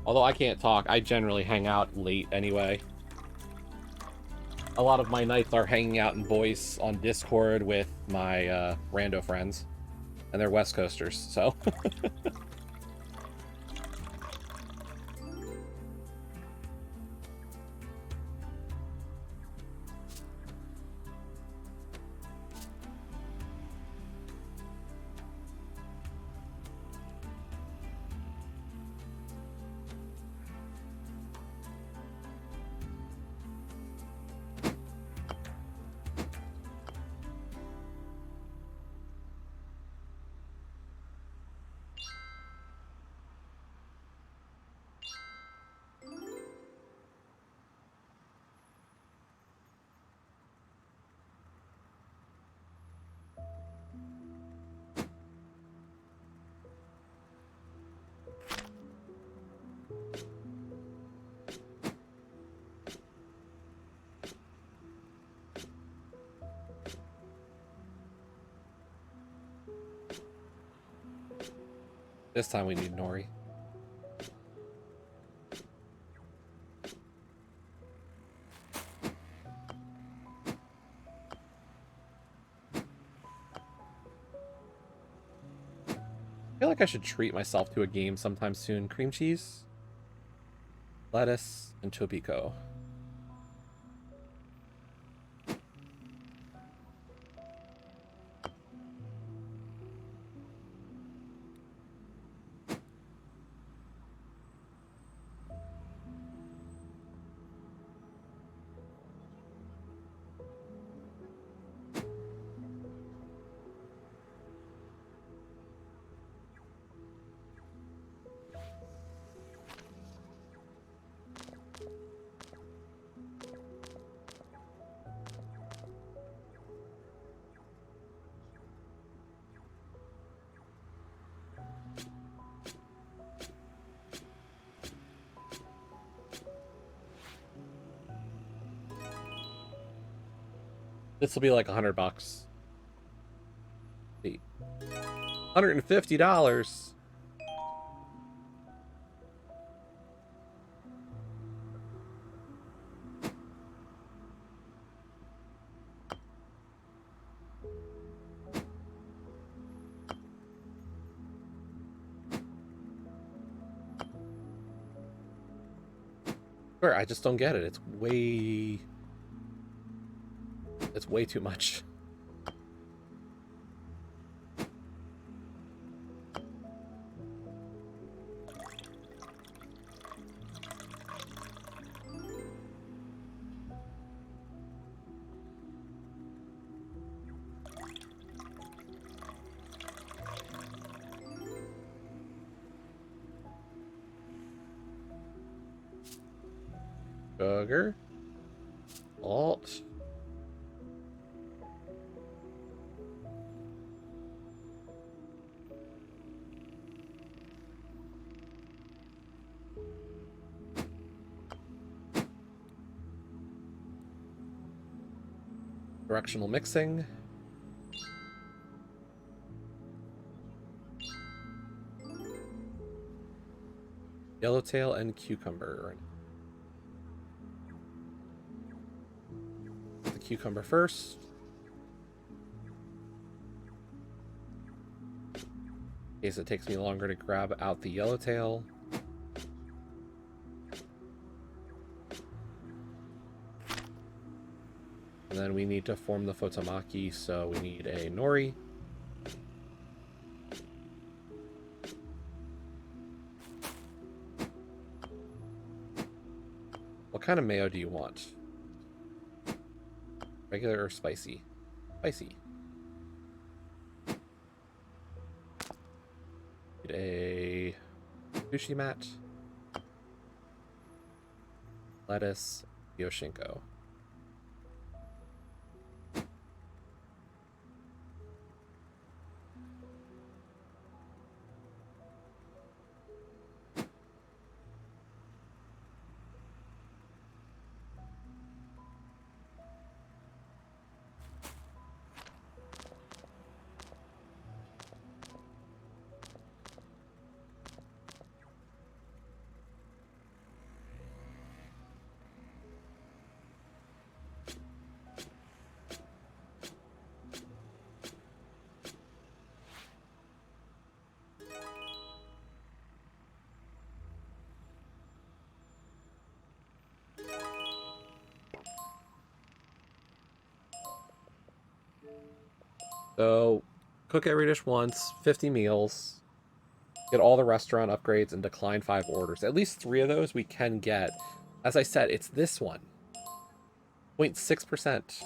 Although I can't talk, I generally hang out late anyway. A lot of my nights are hanging out in voice on Discord with my rando friends. And they're West Coasters, so... This time we need Nori. I feel like I should treat myself to a game sometime soon. Cream cheese, lettuce, and Topiko. This will be like $100. $150. Sure, I just don't get it. It's way too much. Sugar. Alt. Directional mixing. Yellowtail and cucumber. The cucumber first. In case it takes me longer to grab out the yellowtail. And then we need to form the Photomaki, so we need a Nori. What kind of mayo do you want? Regular or spicy? Spicy. Need a sushi mat. Lettuce. Yoshinko. So, cook every dish once, 50 meals, get all the restaurant upgrades, and decline 5 orders. At least 3 of those we can get. As I said, it's this one. 0.6%.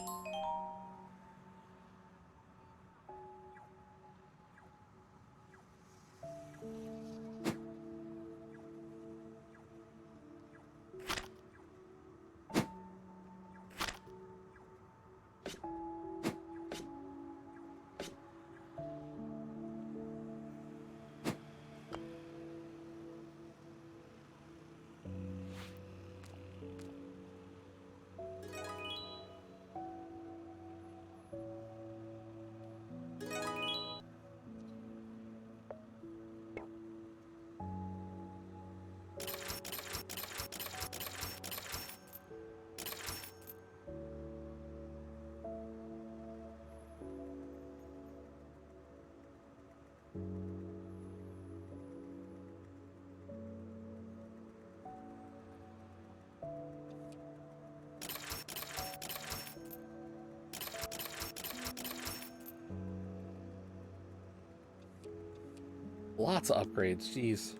Lots of upgrades, jeez.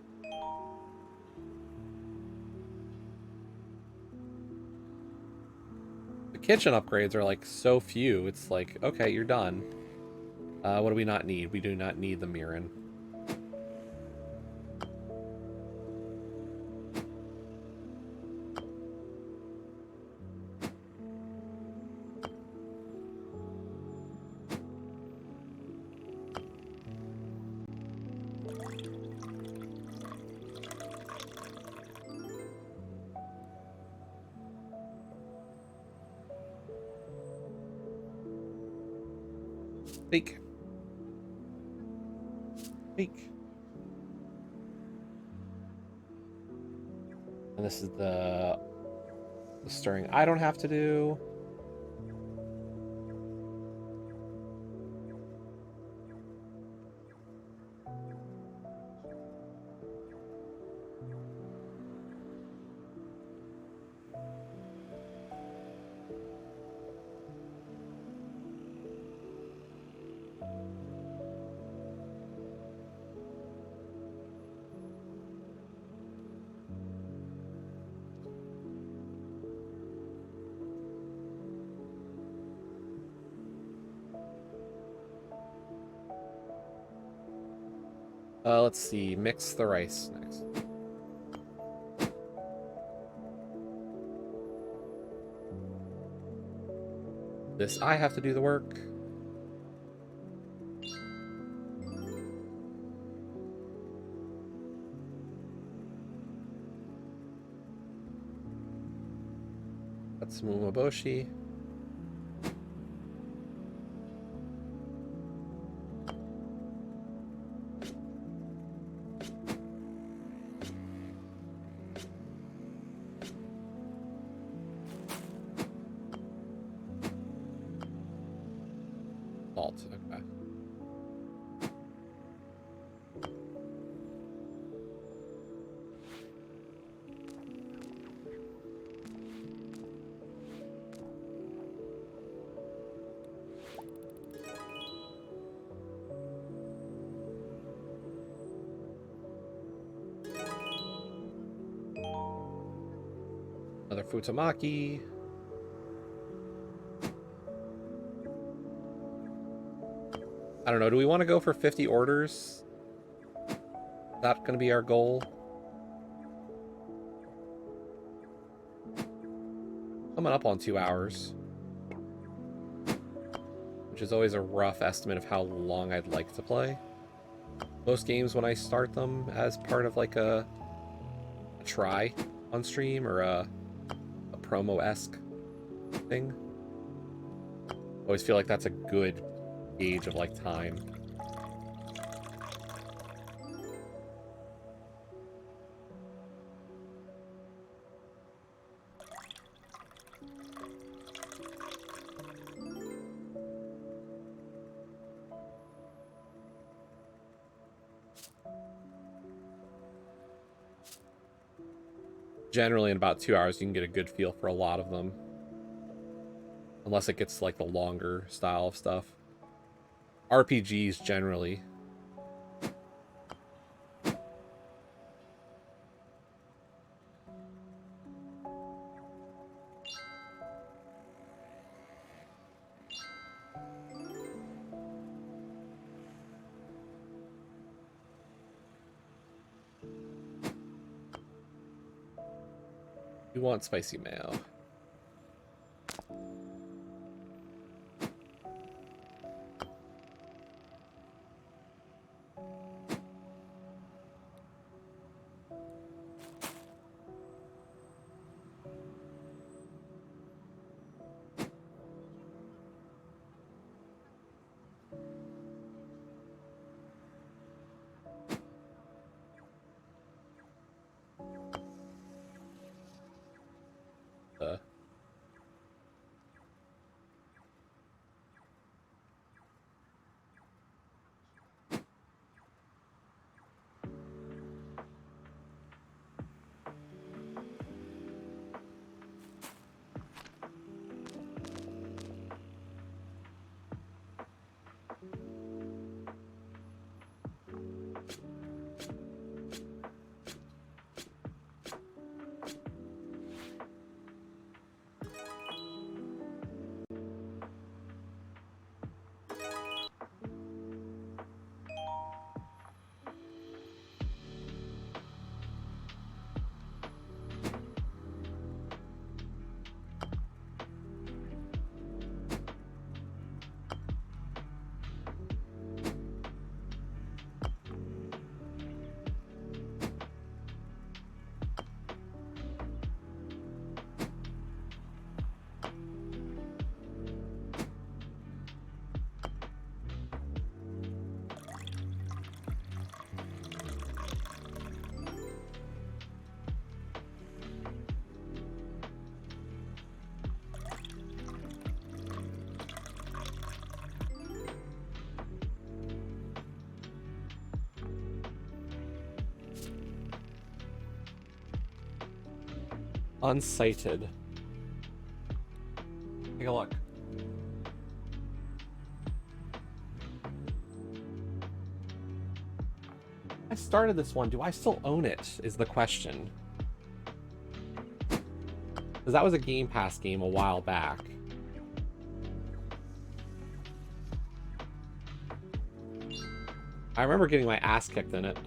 The kitchen upgrades are like so few. It's like, okay, you're done. What do we not need? We do not need the Mirren. Speak. Speak. And this is the stirring I don't have to do. Let's see. Mix the rice next. This I have to do the work. That's Mumaboshi. Salt, okay. Another Futamaki. I don't know. Do we want to go for 50 orders? Is that going to be our goal? Coming up on 2 hours. Which is always a rough estimate of how long I'd like to play. Most games, when I start them as part of like a try on stream or a promo-esque thing, I always feel like that's a good gauge of like time. Generally in about 2 hours you can get a good feel for a lot of them. Unless it gets like the longer style of stuff. RPGs generally. You want spicy mayo. Unsighted. Take a look. I started this one. Do I still own it? Is the question. Because that was a Game Pass game a while back. I remember getting my ass kicked in it.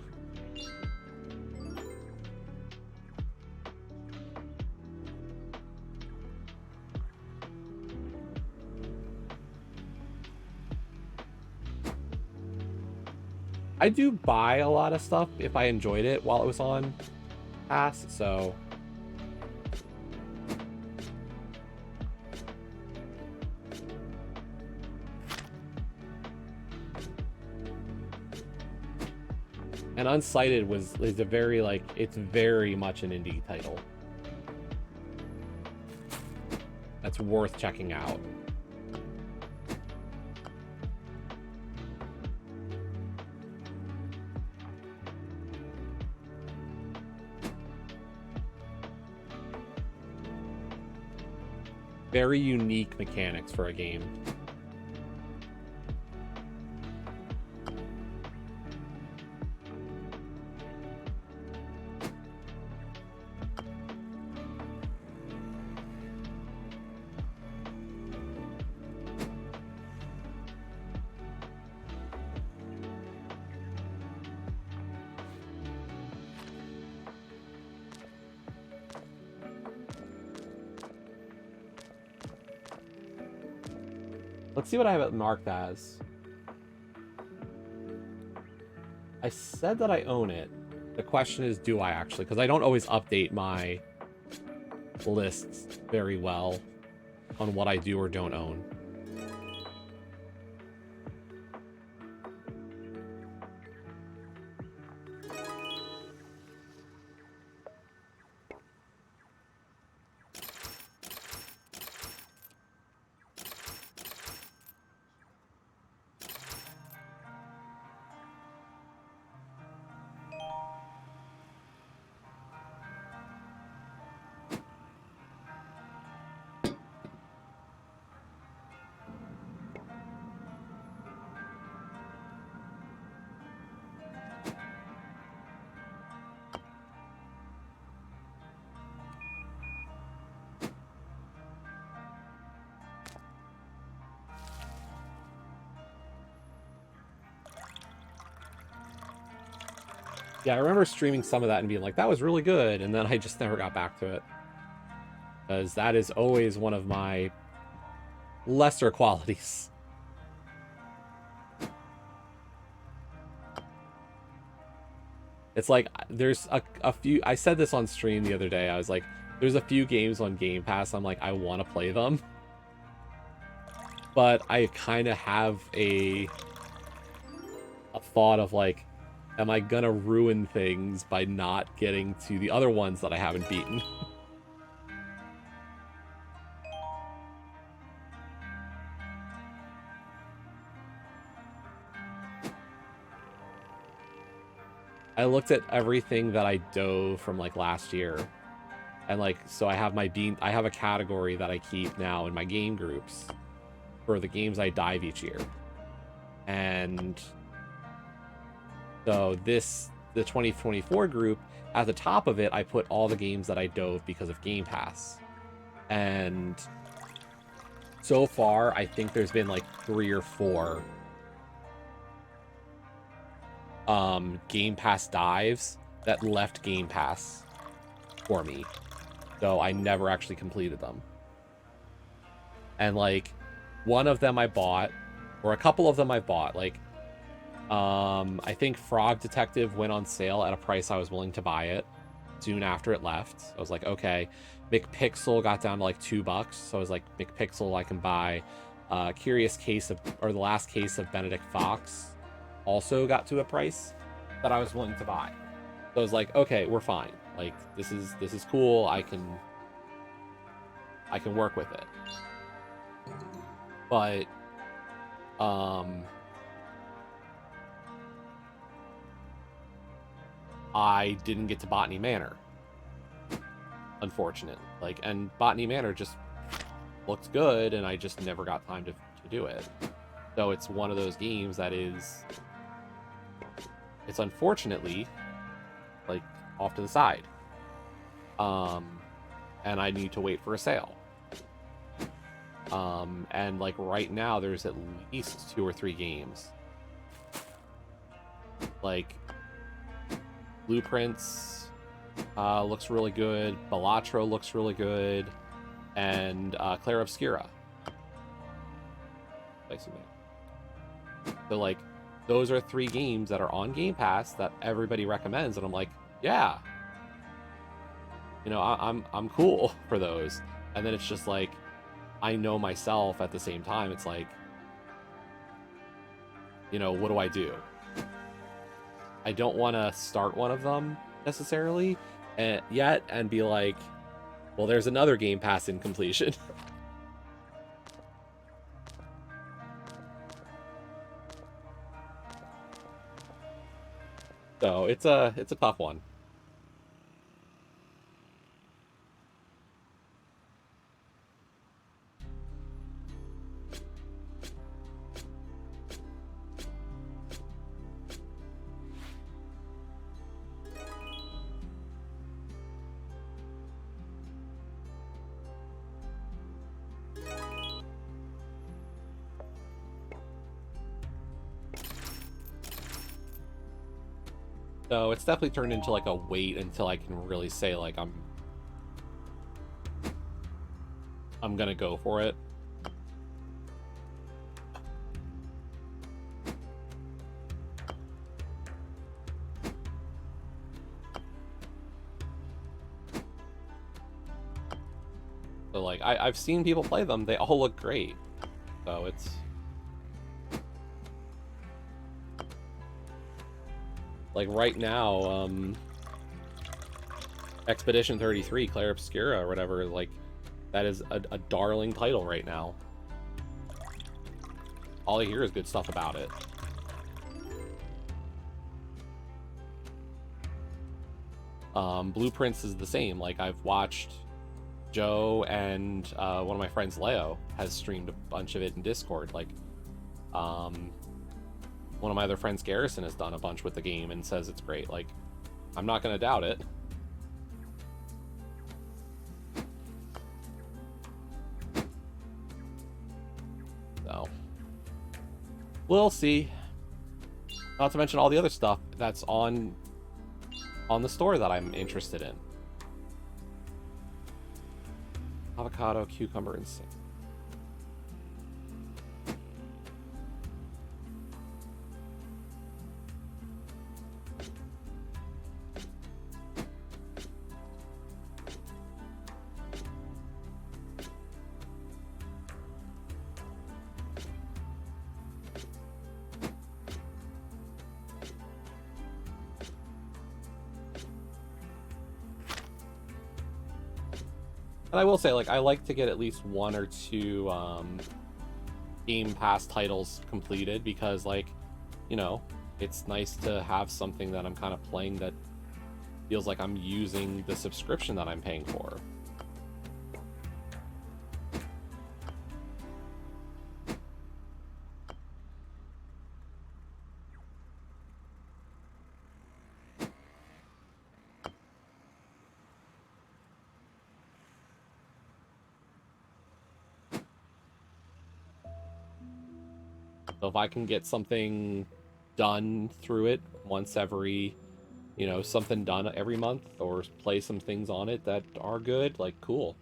I do buy a lot of stuff if I enjoyed it while it was on Pass, so... And Unsighted is a very, like, it's very much an indie title. That's worth checking out. Very unique mechanics for a game. Let's see what I have it marked as. I said that I own it. The question is, do I actually? Because I don't always update my lists very well on what I do or don't own. Yeah, I remember streaming some of that and being like, that was really good, and then I just never got back to it. Because that is always one of my lesser qualities. It's like, there's a few... I said this on stream the other day, I was like, there's a few games on Game Pass I'm like, I want to play them. But I kind of have a thought of like, am I gonna ruin things by not getting to the other ones that I haven't beaten? I looked at everything that I dove from like last year. And like, so I have I have a category that I keep now in my game groups for the games I dive each year. And so the 2024 group, at the top of it, I put all the games that I dove because of Game Pass. And so far, I think there's been like 3 or 4 Game Pass dives that left Game Pass for me. So I never actually completed them. And like, one of them I bought, or a couple of them I bought, like, I think Frog Detective went on sale at a price I was willing to buy it soon after it left. I was like, okay. McPixel got down to like $2, so I was like, McPixel I can buy. Curious Case of, or The Last Case of Benedict Fox also got to a price that I was willing to buy. So I was like, okay, we're fine. Like, this is cool. I can work with it. But I didn't get to Botany Manor, unfortunate. Like, and Botany Manor just looks good, and I just never got time to do it. So it's one of those games that is, it's unfortunately like off to the side. And I need to wait for a sale. And like right now there's at least 2 or 3 games. Like Blueprints looks really good, Balatro looks really good, and Clair Obscura. So like those are 3 games that are on Game Pass that everybody recommends, and I'm like, yeah, you know, I'm cool for those. And then it's just like, I know myself at the same time, it's like, you know, what do I do? I don't want to start one of them necessarily yet and be like, well, there's another Game Pass in completion. So it's a tough one. So it's definitely turned into like a wait until I can really say like I'm gonna go for it. So like I've seen people play them, they all look great. So it's like right now, Expedition 33, Clair Obscura or whatever, like that is a darling title right now. All I hear is good stuff about it. Blueprints is the same. Like I've watched Joe and one of my friends, Leo, has streamed a bunch of it in Discord. Like, one of my other friends, Garrison, has done a bunch with the game and says it's great. Like, I'm not gonna doubt it. So, we'll see. Not to mention all the other stuff that's on the store that I'm interested in. Avocado, cucumber, and sage. And I will say, like, I like to get at least 1 or 2 Game Pass titles completed because, like, you know, it's nice to have something that I'm kind of playing that feels like I'm using the subscription that I'm paying for. So if I can get something done through it once every, you know, something done every month or play some things on it that are good, like, cool.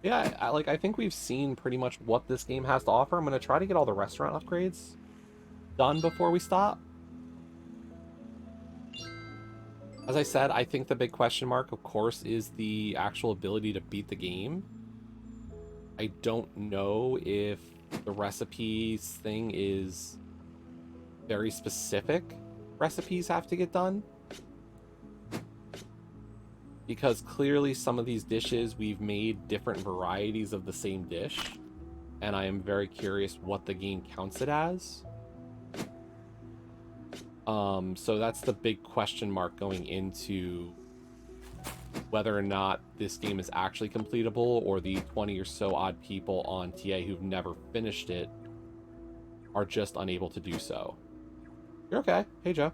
Yeah, I think we've seen pretty much what this game has to offer. I'm gonna try to get all the restaurant upgrades done before we stop. As I said, I think the big question mark, of course, is the actual ability to beat the game. I don't know if the recipes thing is very specific. Recipes have to get done. Because clearly some of these dishes, we've made different varieties of the same dish. And I am very curious what the game counts it as. So that's the big question mark going into whether or not this game is actually completable, or the 20 or so odd people on TA who've never finished it are just unable to do so. You're okay. Hey, Joe.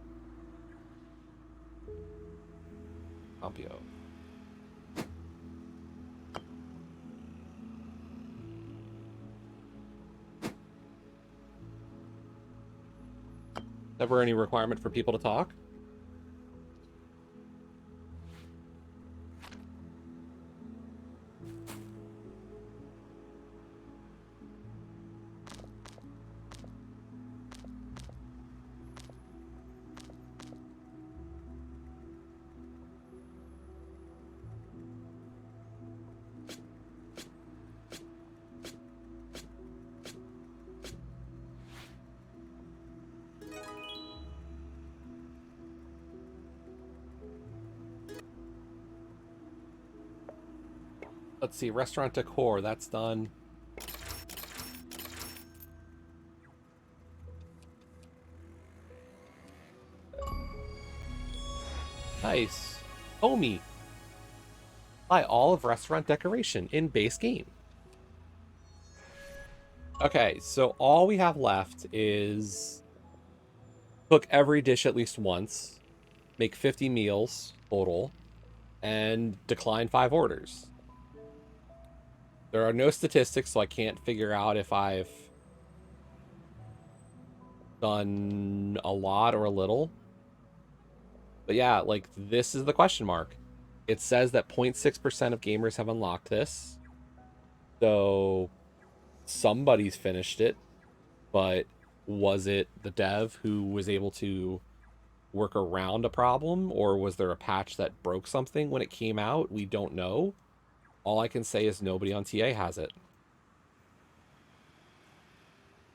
Compio. Ever any requirement for people to talk? Let's see, restaurant decor, that's done. Nice. Homie. Buy all of restaurant decoration in base game. Okay, so all we have left is cook every dish at least once, make 50 meals total, and decline 5 orders. There are no statistics, so I can't figure out if I've done a lot or a little. But yeah, like, this is the question mark. It says that 0.6% of gamers have unlocked this. So somebody's finished it, but was it the dev who was able to work around a problem, or was there a patch that broke something when it came out? We don't know. All I can say is nobody on TA has it.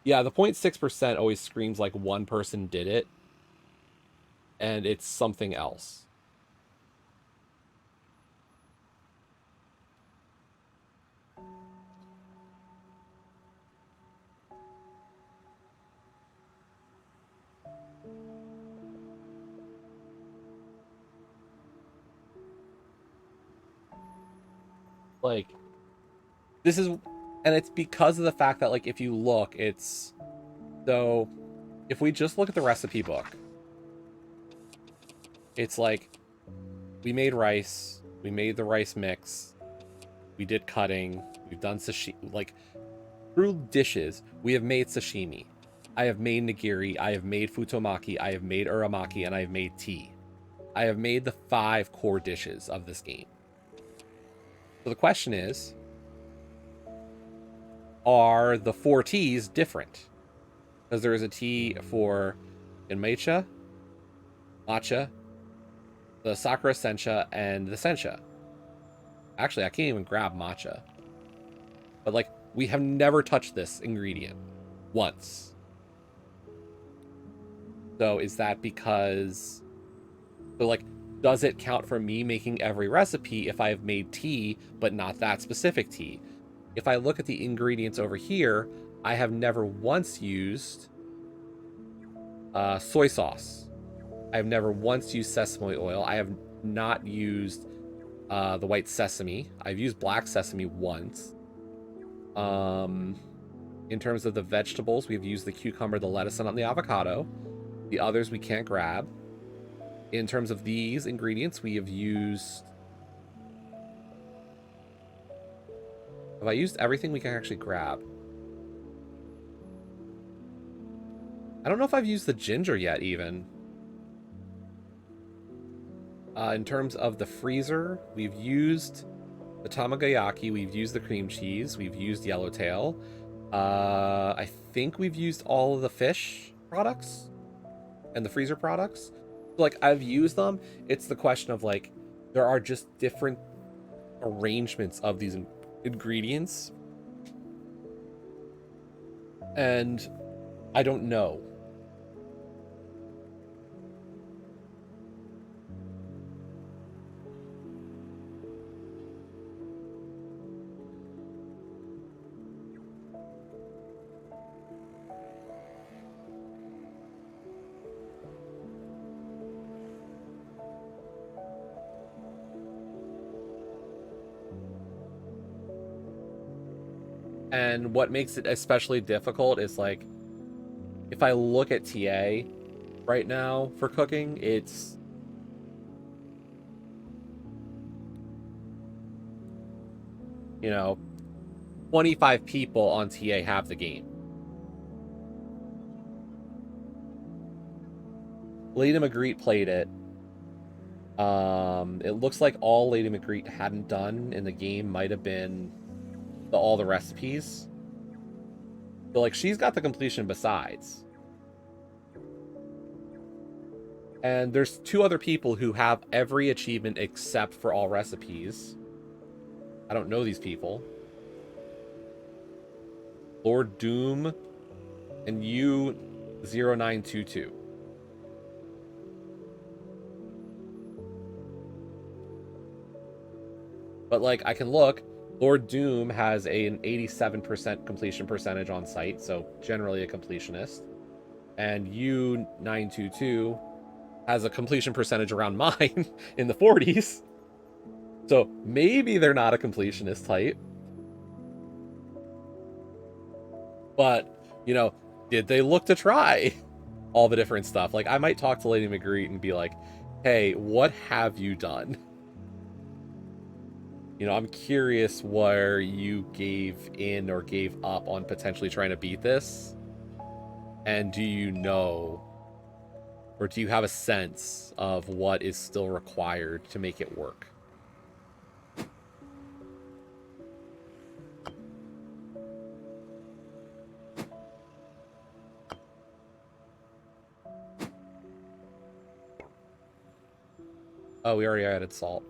Yeah, the 0.6% always screams like one person did it, and it's something else. Like, this is, and it's because of the fact that, like, if you look, it's, so if we just look at the recipe book, it's like, we made rice, we made the rice mix, we did cutting, we've done sashimi, like, through dishes, we have made sashimi. I have made nigiri, I have made futomaki, I have made uramaki, and I have made tea. I have made the 5 core dishes of this game. So the question is, are the 4 teas different? Because there is a tea for Genmaicha, matcha, the Sakura Sencha, and the Sencha. Actually, I can't even grab matcha. But, like, we have never touched this ingredient once. So is that because... So, like, does it count for me making every recipe if I have made tea, but not that specific tea? If I look at the ingredients over here, I have never once used soy sauce. I have never once used sesame oil. I have not used the white sesame. I've used black sesame once. In terms of the vegetables, we've used the cucumber, the lettuce, and the avocado. The others we can't grab. In terms of these ingredients, we have used... Have I used everything we can actually grab? I don't know if I've used the ginger yet, even. In terms of the freezer, we've used the Tamagayaki, we've used the cream cheese, we've used yellowtail. I think we've used all of the fish products and the freezer products. Like, I've used them. It's the question of, like, there are just different arrangements of these ingredients. And I don't know. And what makes it especially difficult is, like, if I look at TA right now for cooking, it's you know, 25 people on TA have the game. Lady Magritte played it. It looks like all Lady Magritte hadn't done in the game might have been all the recipes. So, like, she's got the completion besides. And there's 2 other people who have every achievement except for all recipes. I don't know these people. Lord Doom and U0922. But, like, I can look. Lord Doom has an 87% completion percentage on site, so generally a completionist. And U922 has a completion percentage around mine in the 40s. So maybe they're not a completionist type. But, you know, did they look to try all the different stuff? Like, I might talk to Lady Magritte and be like, hey, what have you done? You know, I'm curious where you gave in or gave up on potentially trying to beat this. And do you know, or do you have a sense of what is still required to make it work? Oh, we already added salt.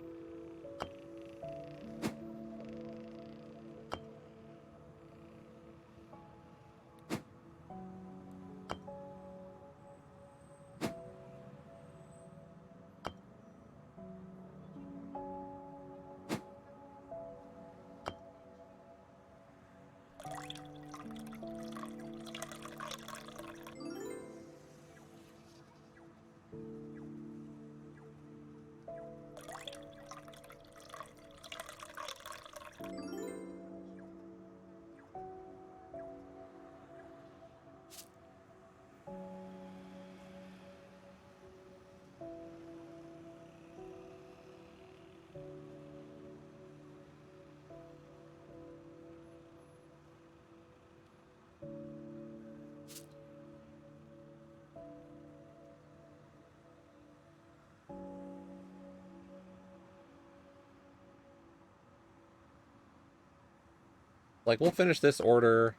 Like, we'll finish this order.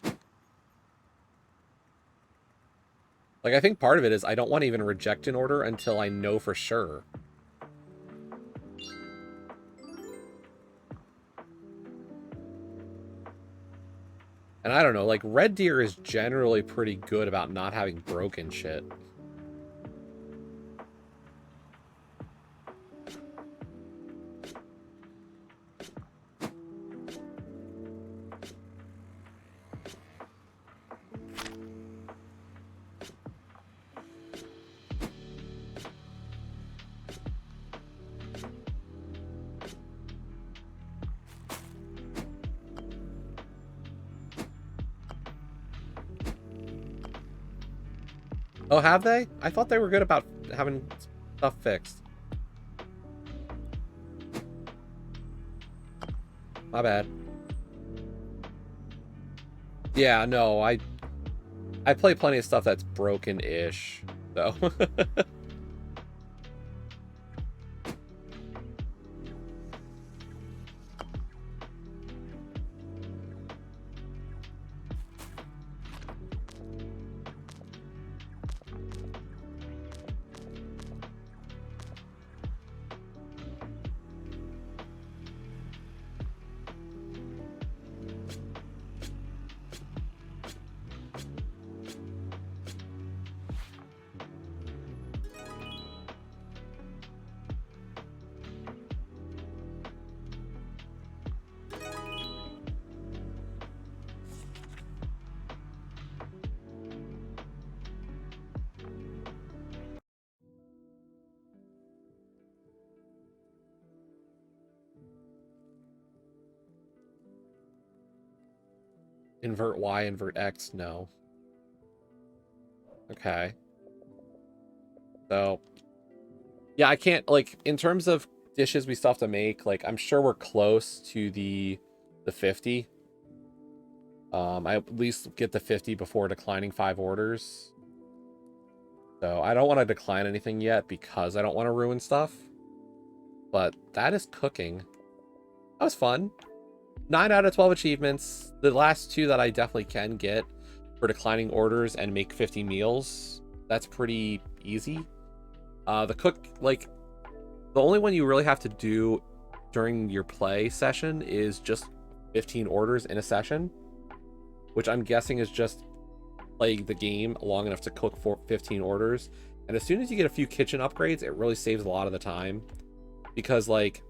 Like, I think part of it is I don't want to even reject an order until I know for sure. And I don't know, like, Red Deer is generally pretty good about not having broken shit. Oh, have they? I thought they were good about having stuff fixed. My bad. Yeah, no, I play plenty of stuff that's broken-ish, though. Invert Y, invert X, no. Okay. So, yeah, I can't, like, in terms of dishes we still have to make, like, I'm sure we're close to the 50. I at least get the 50 before declining 5 orders. So I don't want to decline anything yet because I don't want to ruin stuff. But that is cooking. That was fun. 9 out of 12 achievements. The last 2 that I definitely can get for declining orders and make 50 meals. That's pretty easy. The cook, like, the only one you really have to do during your play session is just 15 orders in a session, which I'm guessing is just playing the game long enough to cook for 15 orders. And as soon as you get a few kitchen upgrades, it really saves a lot of the time, because like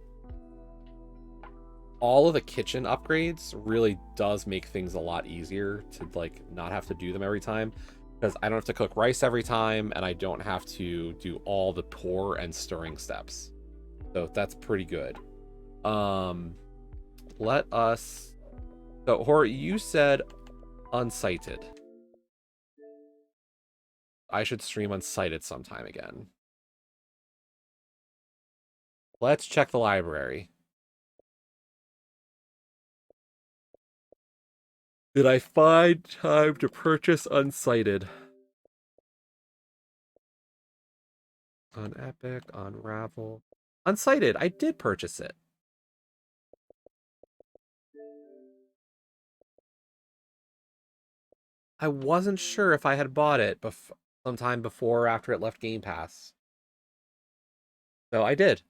all of the kitchen upgrades really does make things a lot easier to like not have to do them every time, because I don't have to cook rice every time and I don't have to do all the pour and stirring steps. So that's pretty good. Let us, so Hor, you said unsighted. I should stream unsighted sometime again. Let's check the library. Did I find time to purchase unsighted? On Epic, on Ravel. Unsighted, I did purchase it. I wasn't sure if I had bought it sometime before or after it left Game Pass. So I did.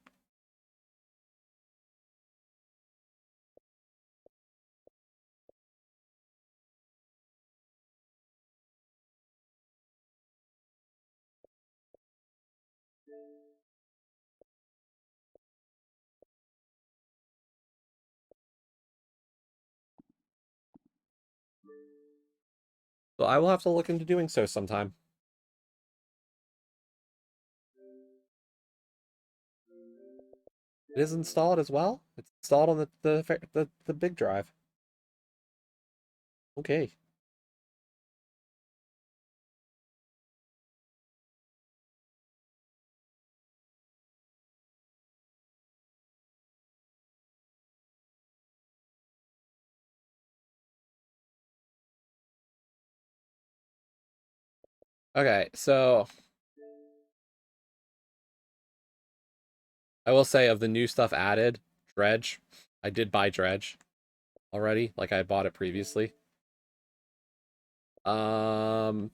So I will have to look into doing so sometime. It is installed as well? It's installed on the big drive. Okay. Okay, so I will say, of the new stuff added, Dredge. I did buy Dredge already, like I bought it previously. So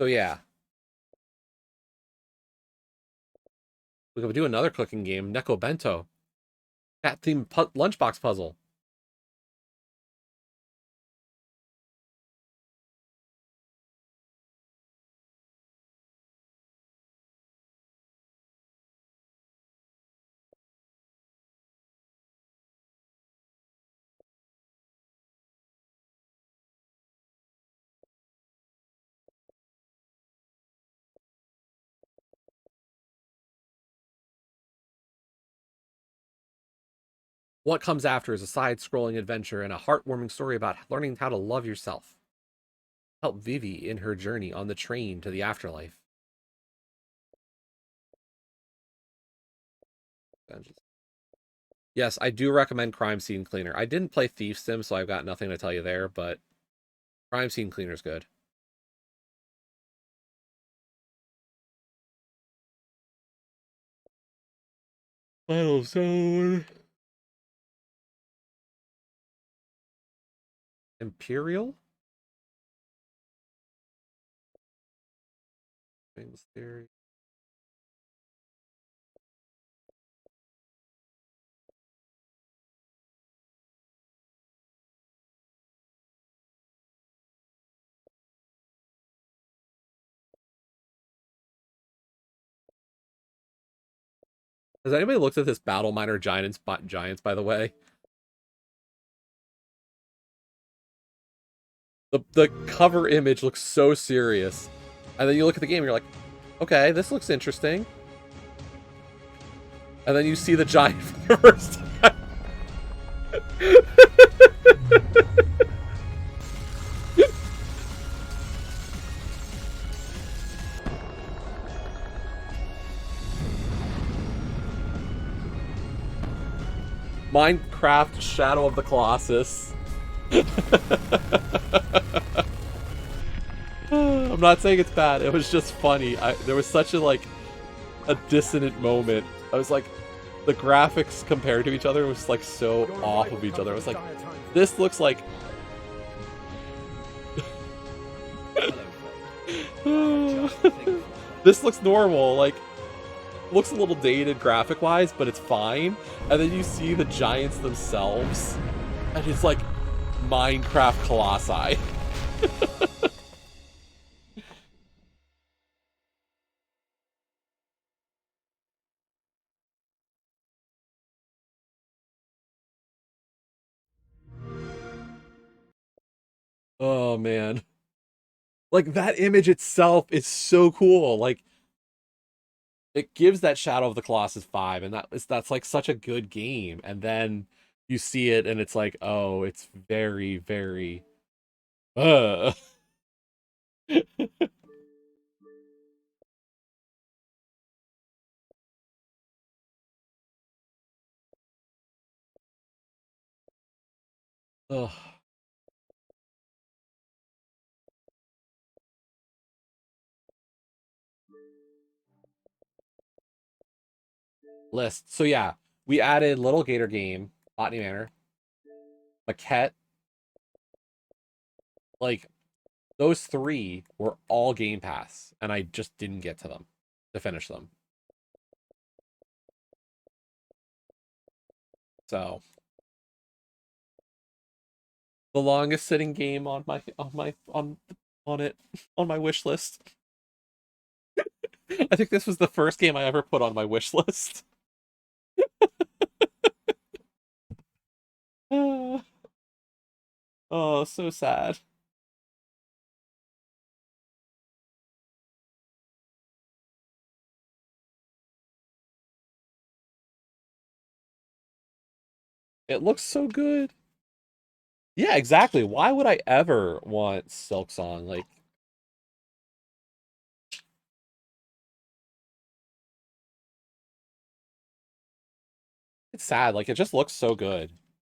yeah. We could do another cooking game, Neko Bento. Cat themed lunchbox puzzle. What comes after is a side-scrolling adventure and a heartwarming story about learning how to love yourself. Help Vivi in her journey on the train to the afterlife. Yes, I do recommend Crime Scene Cleaner. I didn't play Thief Sim, so I've got nothing to tell you there, but Crime Scene Cleaner's good. Final Zone. Imperial? Things theory. Has anybody looked at this Battle Miner Giants, by the way? The cover image looks so serious. And then you look at the game and you're like, okay, this looks interesting. And then you see the giant for the first time. Minecraft Shadow of the Colossus. I'm not saying it's bad. It was just funny. There was such a dissonant moment. I was like, the graphics compared to each other was like so off of each other. I was like, this looks like this looks normal. Like, looks a little dated graphic wise, but it's fine. And then you see the giants themselves, and it's like Minecraft Colossi. Oh man. Like, that image itself is so cool. Like, it gives that Shadow of the Colossus vibe, and that's like such a good game. And then you see it, and it's like, oh, it's very, very. Uh. Ugh. List. So yeah, we added Little Gator Game, Botany Manor, Maquette. Like, those three were all Game Pass, and I just didn't get to them to finish them. So the longest sitting game on it on my wish list. I think this was the first game I ever put on my wish list. Oh, so sad. It looks so good. Yeah, exactly. Why would I ever want Silksong? Like, it's sad. Like, it just looks so good.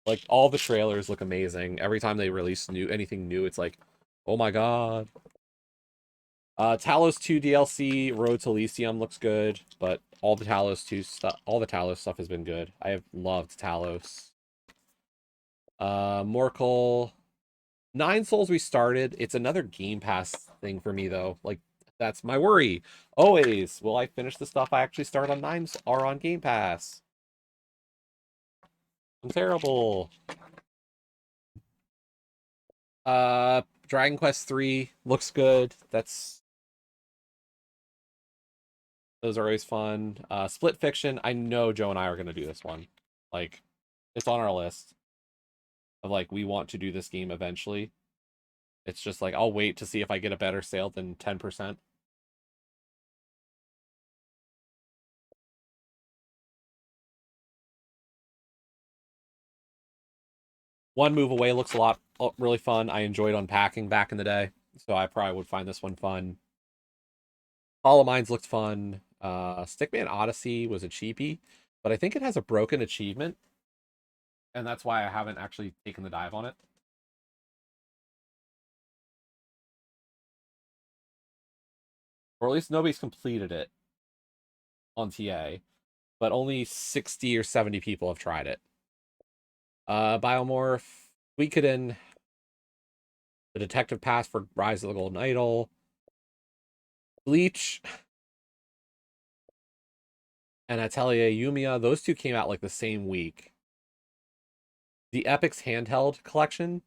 Like, all the trailers look amazing. Every time they release anything new, it's like, oh my god. Talos 2 DLC, Road to Elysium looks good, but all the Talos stuff has been good. I have loved Talos. Morkel, Nine Souls restarted. It's another Game Pass thing for me though. Like, that's my worry. Always, will I finish the stuff I actually start on Nines or on Game Pass? I'm terrible. Dragon Quest 3 looks good. Those are always fun. Split Fiction, I know Joe and I are gonna do this one. Like, it's on our list of like, we want to do this game eventually. It's just like, I'll wait to see if I get a better sale than 10%. One Move Away looks a lot really fun. I enjoyed unpacking back in the day, so I probably would find this one fun. Hollow Minds looked fun. Stickman Odyssey was a cheapie, but I think it has a broken achievement, and that's why I haven't actually taken the dive on it. Or at least nobody's completed it on TA, but only 60 or 70 people have tried it. Biomorph, Suikoden, the Detective Pass for Rise of the Golden Idol, Bleach, and Atelier Yumiya. Those two came out like the same week. The Epic's handheld collection,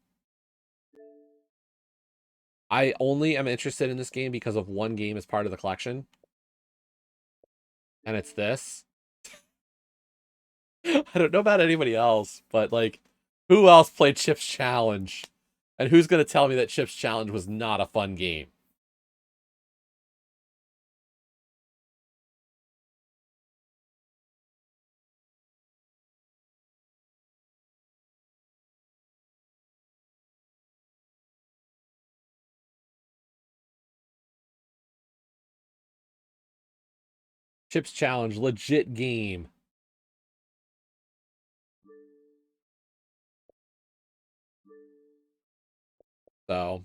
I only am interested in this game because of one game as part of the collection, and it's this. I don't know about anybody else, but like, who else played Chips Challenge? And who's gonna tell me that Chips Challenge was not a fun game? Chips Challenge, legit game. So,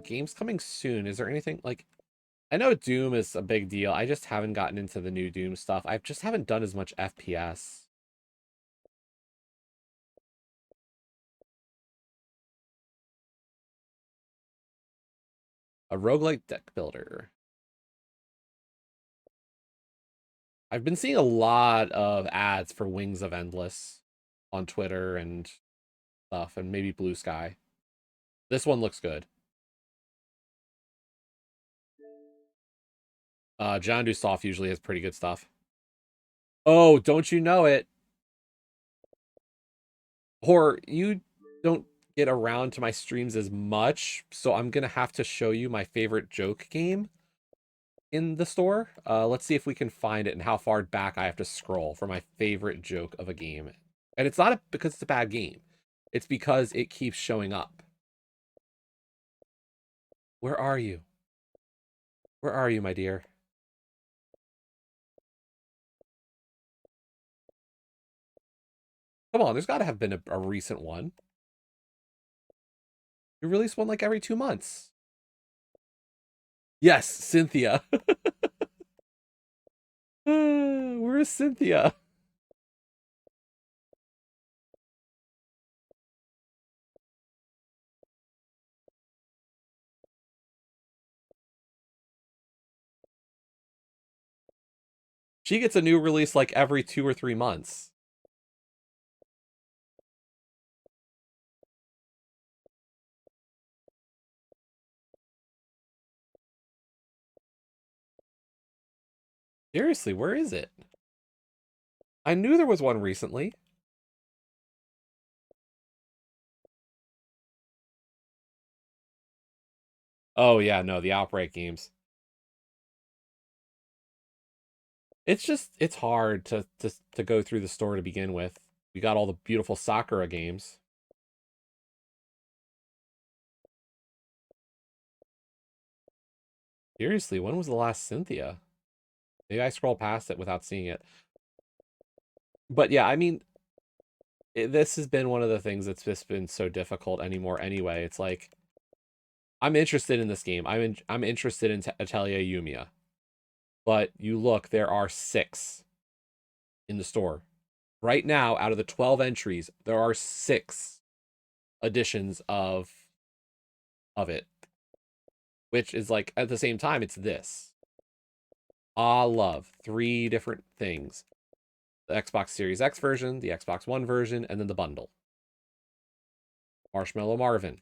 games coming soon. Is there anything like I know Doom is a big deal. I just haven't gotten into the new Doom stuff. I just haven't done as much FPS. A roguelike deck builder. I've been seeing a lot of ads for Wings of Endless on Twitter and stuff, and maybe Blue Sky. This one looks good. John Dustoff usually has pretty good stuff. Oh, don't you know it? Or you don't get around to my streams as much, so I'm gonna have to show you my favorite joke game in the store. Let's see if we can find it and how far back I have to scroll for my favorite joke of a game. And it's not because it's a bad game. It's because it keeps showing up. Where are you? Where are you, my dear? Come on, there's got to have been a recent one. You release one like every 2 months. Yes, Cynthia. Where is Cynthia? She gets a new release like every 2 or 3 months. Seriously, where is it? I knew there was one recently. Oh yeah, no, the Outbreak games. It's just it's hard to go through the store to begin with. We got all the beautiful Sakura games. Seriously, when was the last Cynthia? Maybe I scroll past it without seeing it. But yeah, I mean, this has been one of the things that's just been so difficult anymore anyway. It's like I'm interested in this game. I'm interested in Atelier Yumiya. But you look, there are 6 in the store. Right now, out of the 12 entries, there are 6 editions of it, which is like at the same time it's this. Ah, love 3 different things. The Xbox Series X version, the Xbox One version, and then the bundle. Marshmallow Marvin.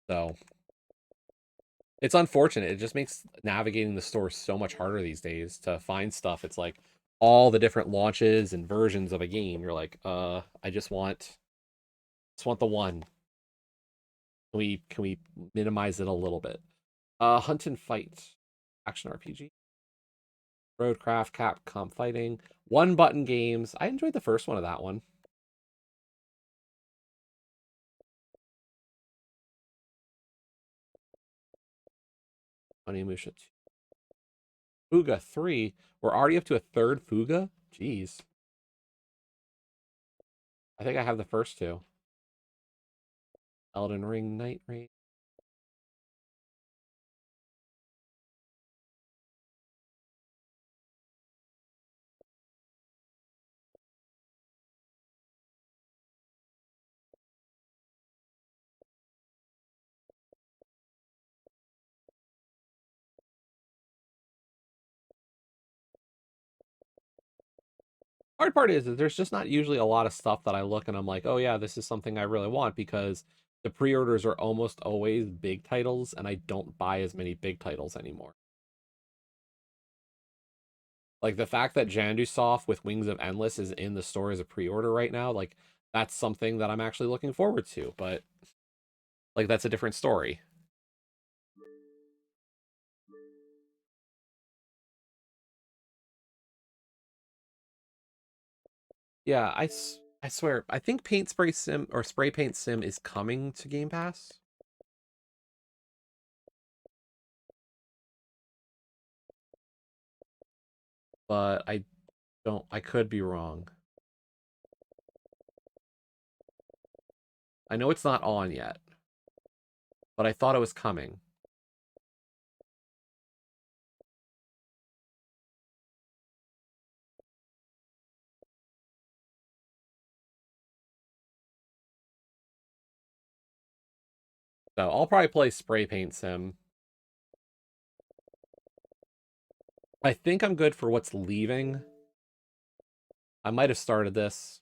So it's unfortunate. It just makes navigating the store so much harder these days to find stuff. It's like all the different launches and versions of a game. You're like, I just want the one. Can we minimize it a little bit? Hunt and Fight, action RPG, Roadcraft, Capcom Fighting, one button games. I enjoyed the first one of that one. Onimusha 2. Fuga 3. We're already up to a third Fuga? Jeez. I think I have the first 2. Elden Ring, Night Rain. Hard part is that there's just not usually a lot of stuff that I look and I'm like, oh yeah, this is something I really want because the pre-orders are almost always big titles and I don't buy as many big titles anymore. Like the fact that Jandusoft with Wings of Endless is in the store as a pre-order right now, like that's something that I'm actually looking forward to, but like that's a different story. Yeah, I swear, I think Paint Spray Sim or Spray Paint Sim is coming to Game Pass, but I I could be wrong. I know it's not on yet, but I thought it was coming. So I'll probably play Spray Paint Sim. I think I'm good for what's leaving. I might have started this.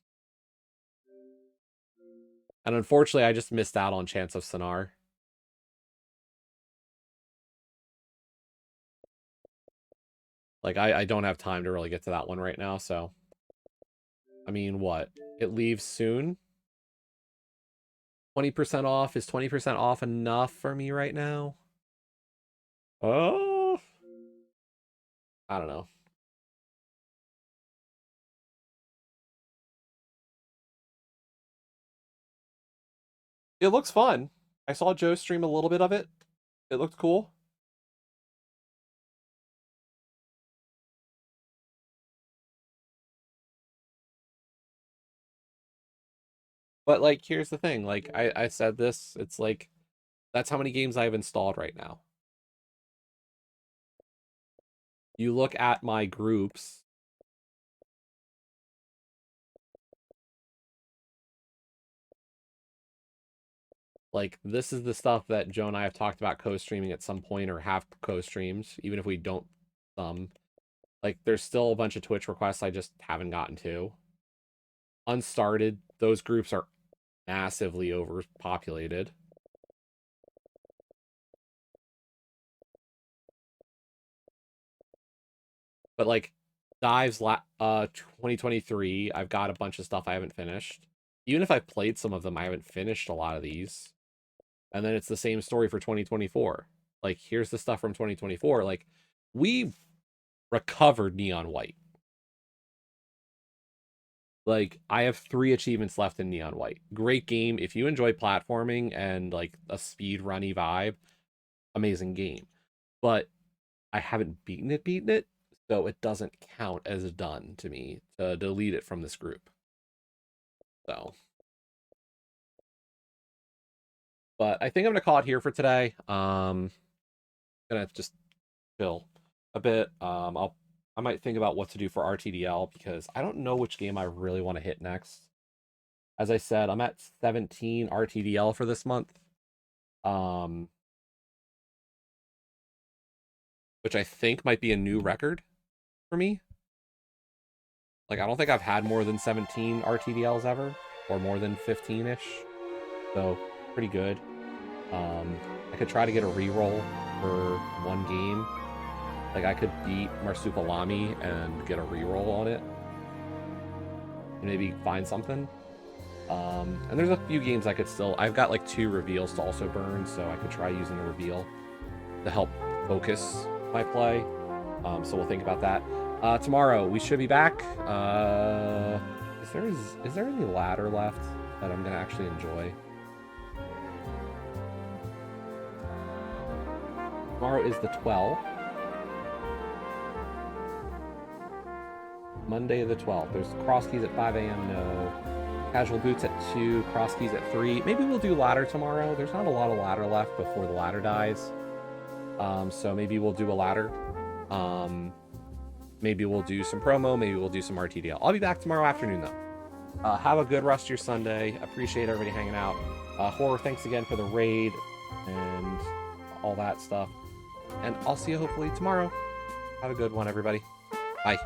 And unfortunately, I just missed out on Chance of Sonar. Like, I don't have time to really get to that one right now, so... I mean, what? It leaves soon? 20% off? Is 20% off enough for me right now? Oh! I don't know. It looks fun. I saw Joe stream a little bit of it. It looked cool. But, like, here's the thing. Like, I said this. It's like, that's how many games I have installed right now. You look at my groups. Like, this is the stuff that Joe and I have talked about co-streaming at some point, or have co-streams, even if we don't Like, there's still a bunch of Twitch requests I just haven't gotten to. Unstarted, those groups are massively overpopulated. But, like, Dives 2023, I've got a bunch of stuff I haven't finished. Even if I've played some of them, I haven't finished a lot of these. And then it's the same story for 2024. Like, here's the stuff from 2024. Like, we recovered Neon White. Like, I have 3 achievements left in Neon White. Great game. If you enjoy platforming and, like, a speed runny vibe, amazing game. But I haven't beaten it, so it doesn't count as done to me to delete it from this group. So. But I think I'm gonna call it here for today. Gonna just chill a bit. I might think about what to do for RTDL, because I don't know which game I really want to hit next. As I said, I'm at 17 RTDL for this month. Which I think might be a new record for me. Like, I don't think I've had more than 17 RTDLs ever, or more than 15-ish. So, pretty good. I could try to get a reroll for one game. Like, I could beat Marsupilami and get a reroll on it. And maybe find something. And there's a few games I could still... I've got, like, 2 reveals to also burn, so I could try using a reveal to help focus my play. So we'll think about that. Tomorrow, we should be back. Is there any ladder left that I'm going to actually enjoy? Tomorrow is the 12th. Monday the 12th. There's cross keys at 5 a.m. No. Casual boots at 2. Cross keys at 3. Maybe we'll do ladder tomorrow. There's not a lot of ladder left before the ladder dies. So maybe we'll do a ladder. Maybe we'll do some promo. Maybe we'll do some RTDL. I'll be back tomorrow afternoon, though. Have a good rest of your Sunday. Appreciate everybody hanging out. Horror, thanks again for the raid and all that stuff. And I'll see you hopefully tomorrow. Have a good one, everybody. Bye.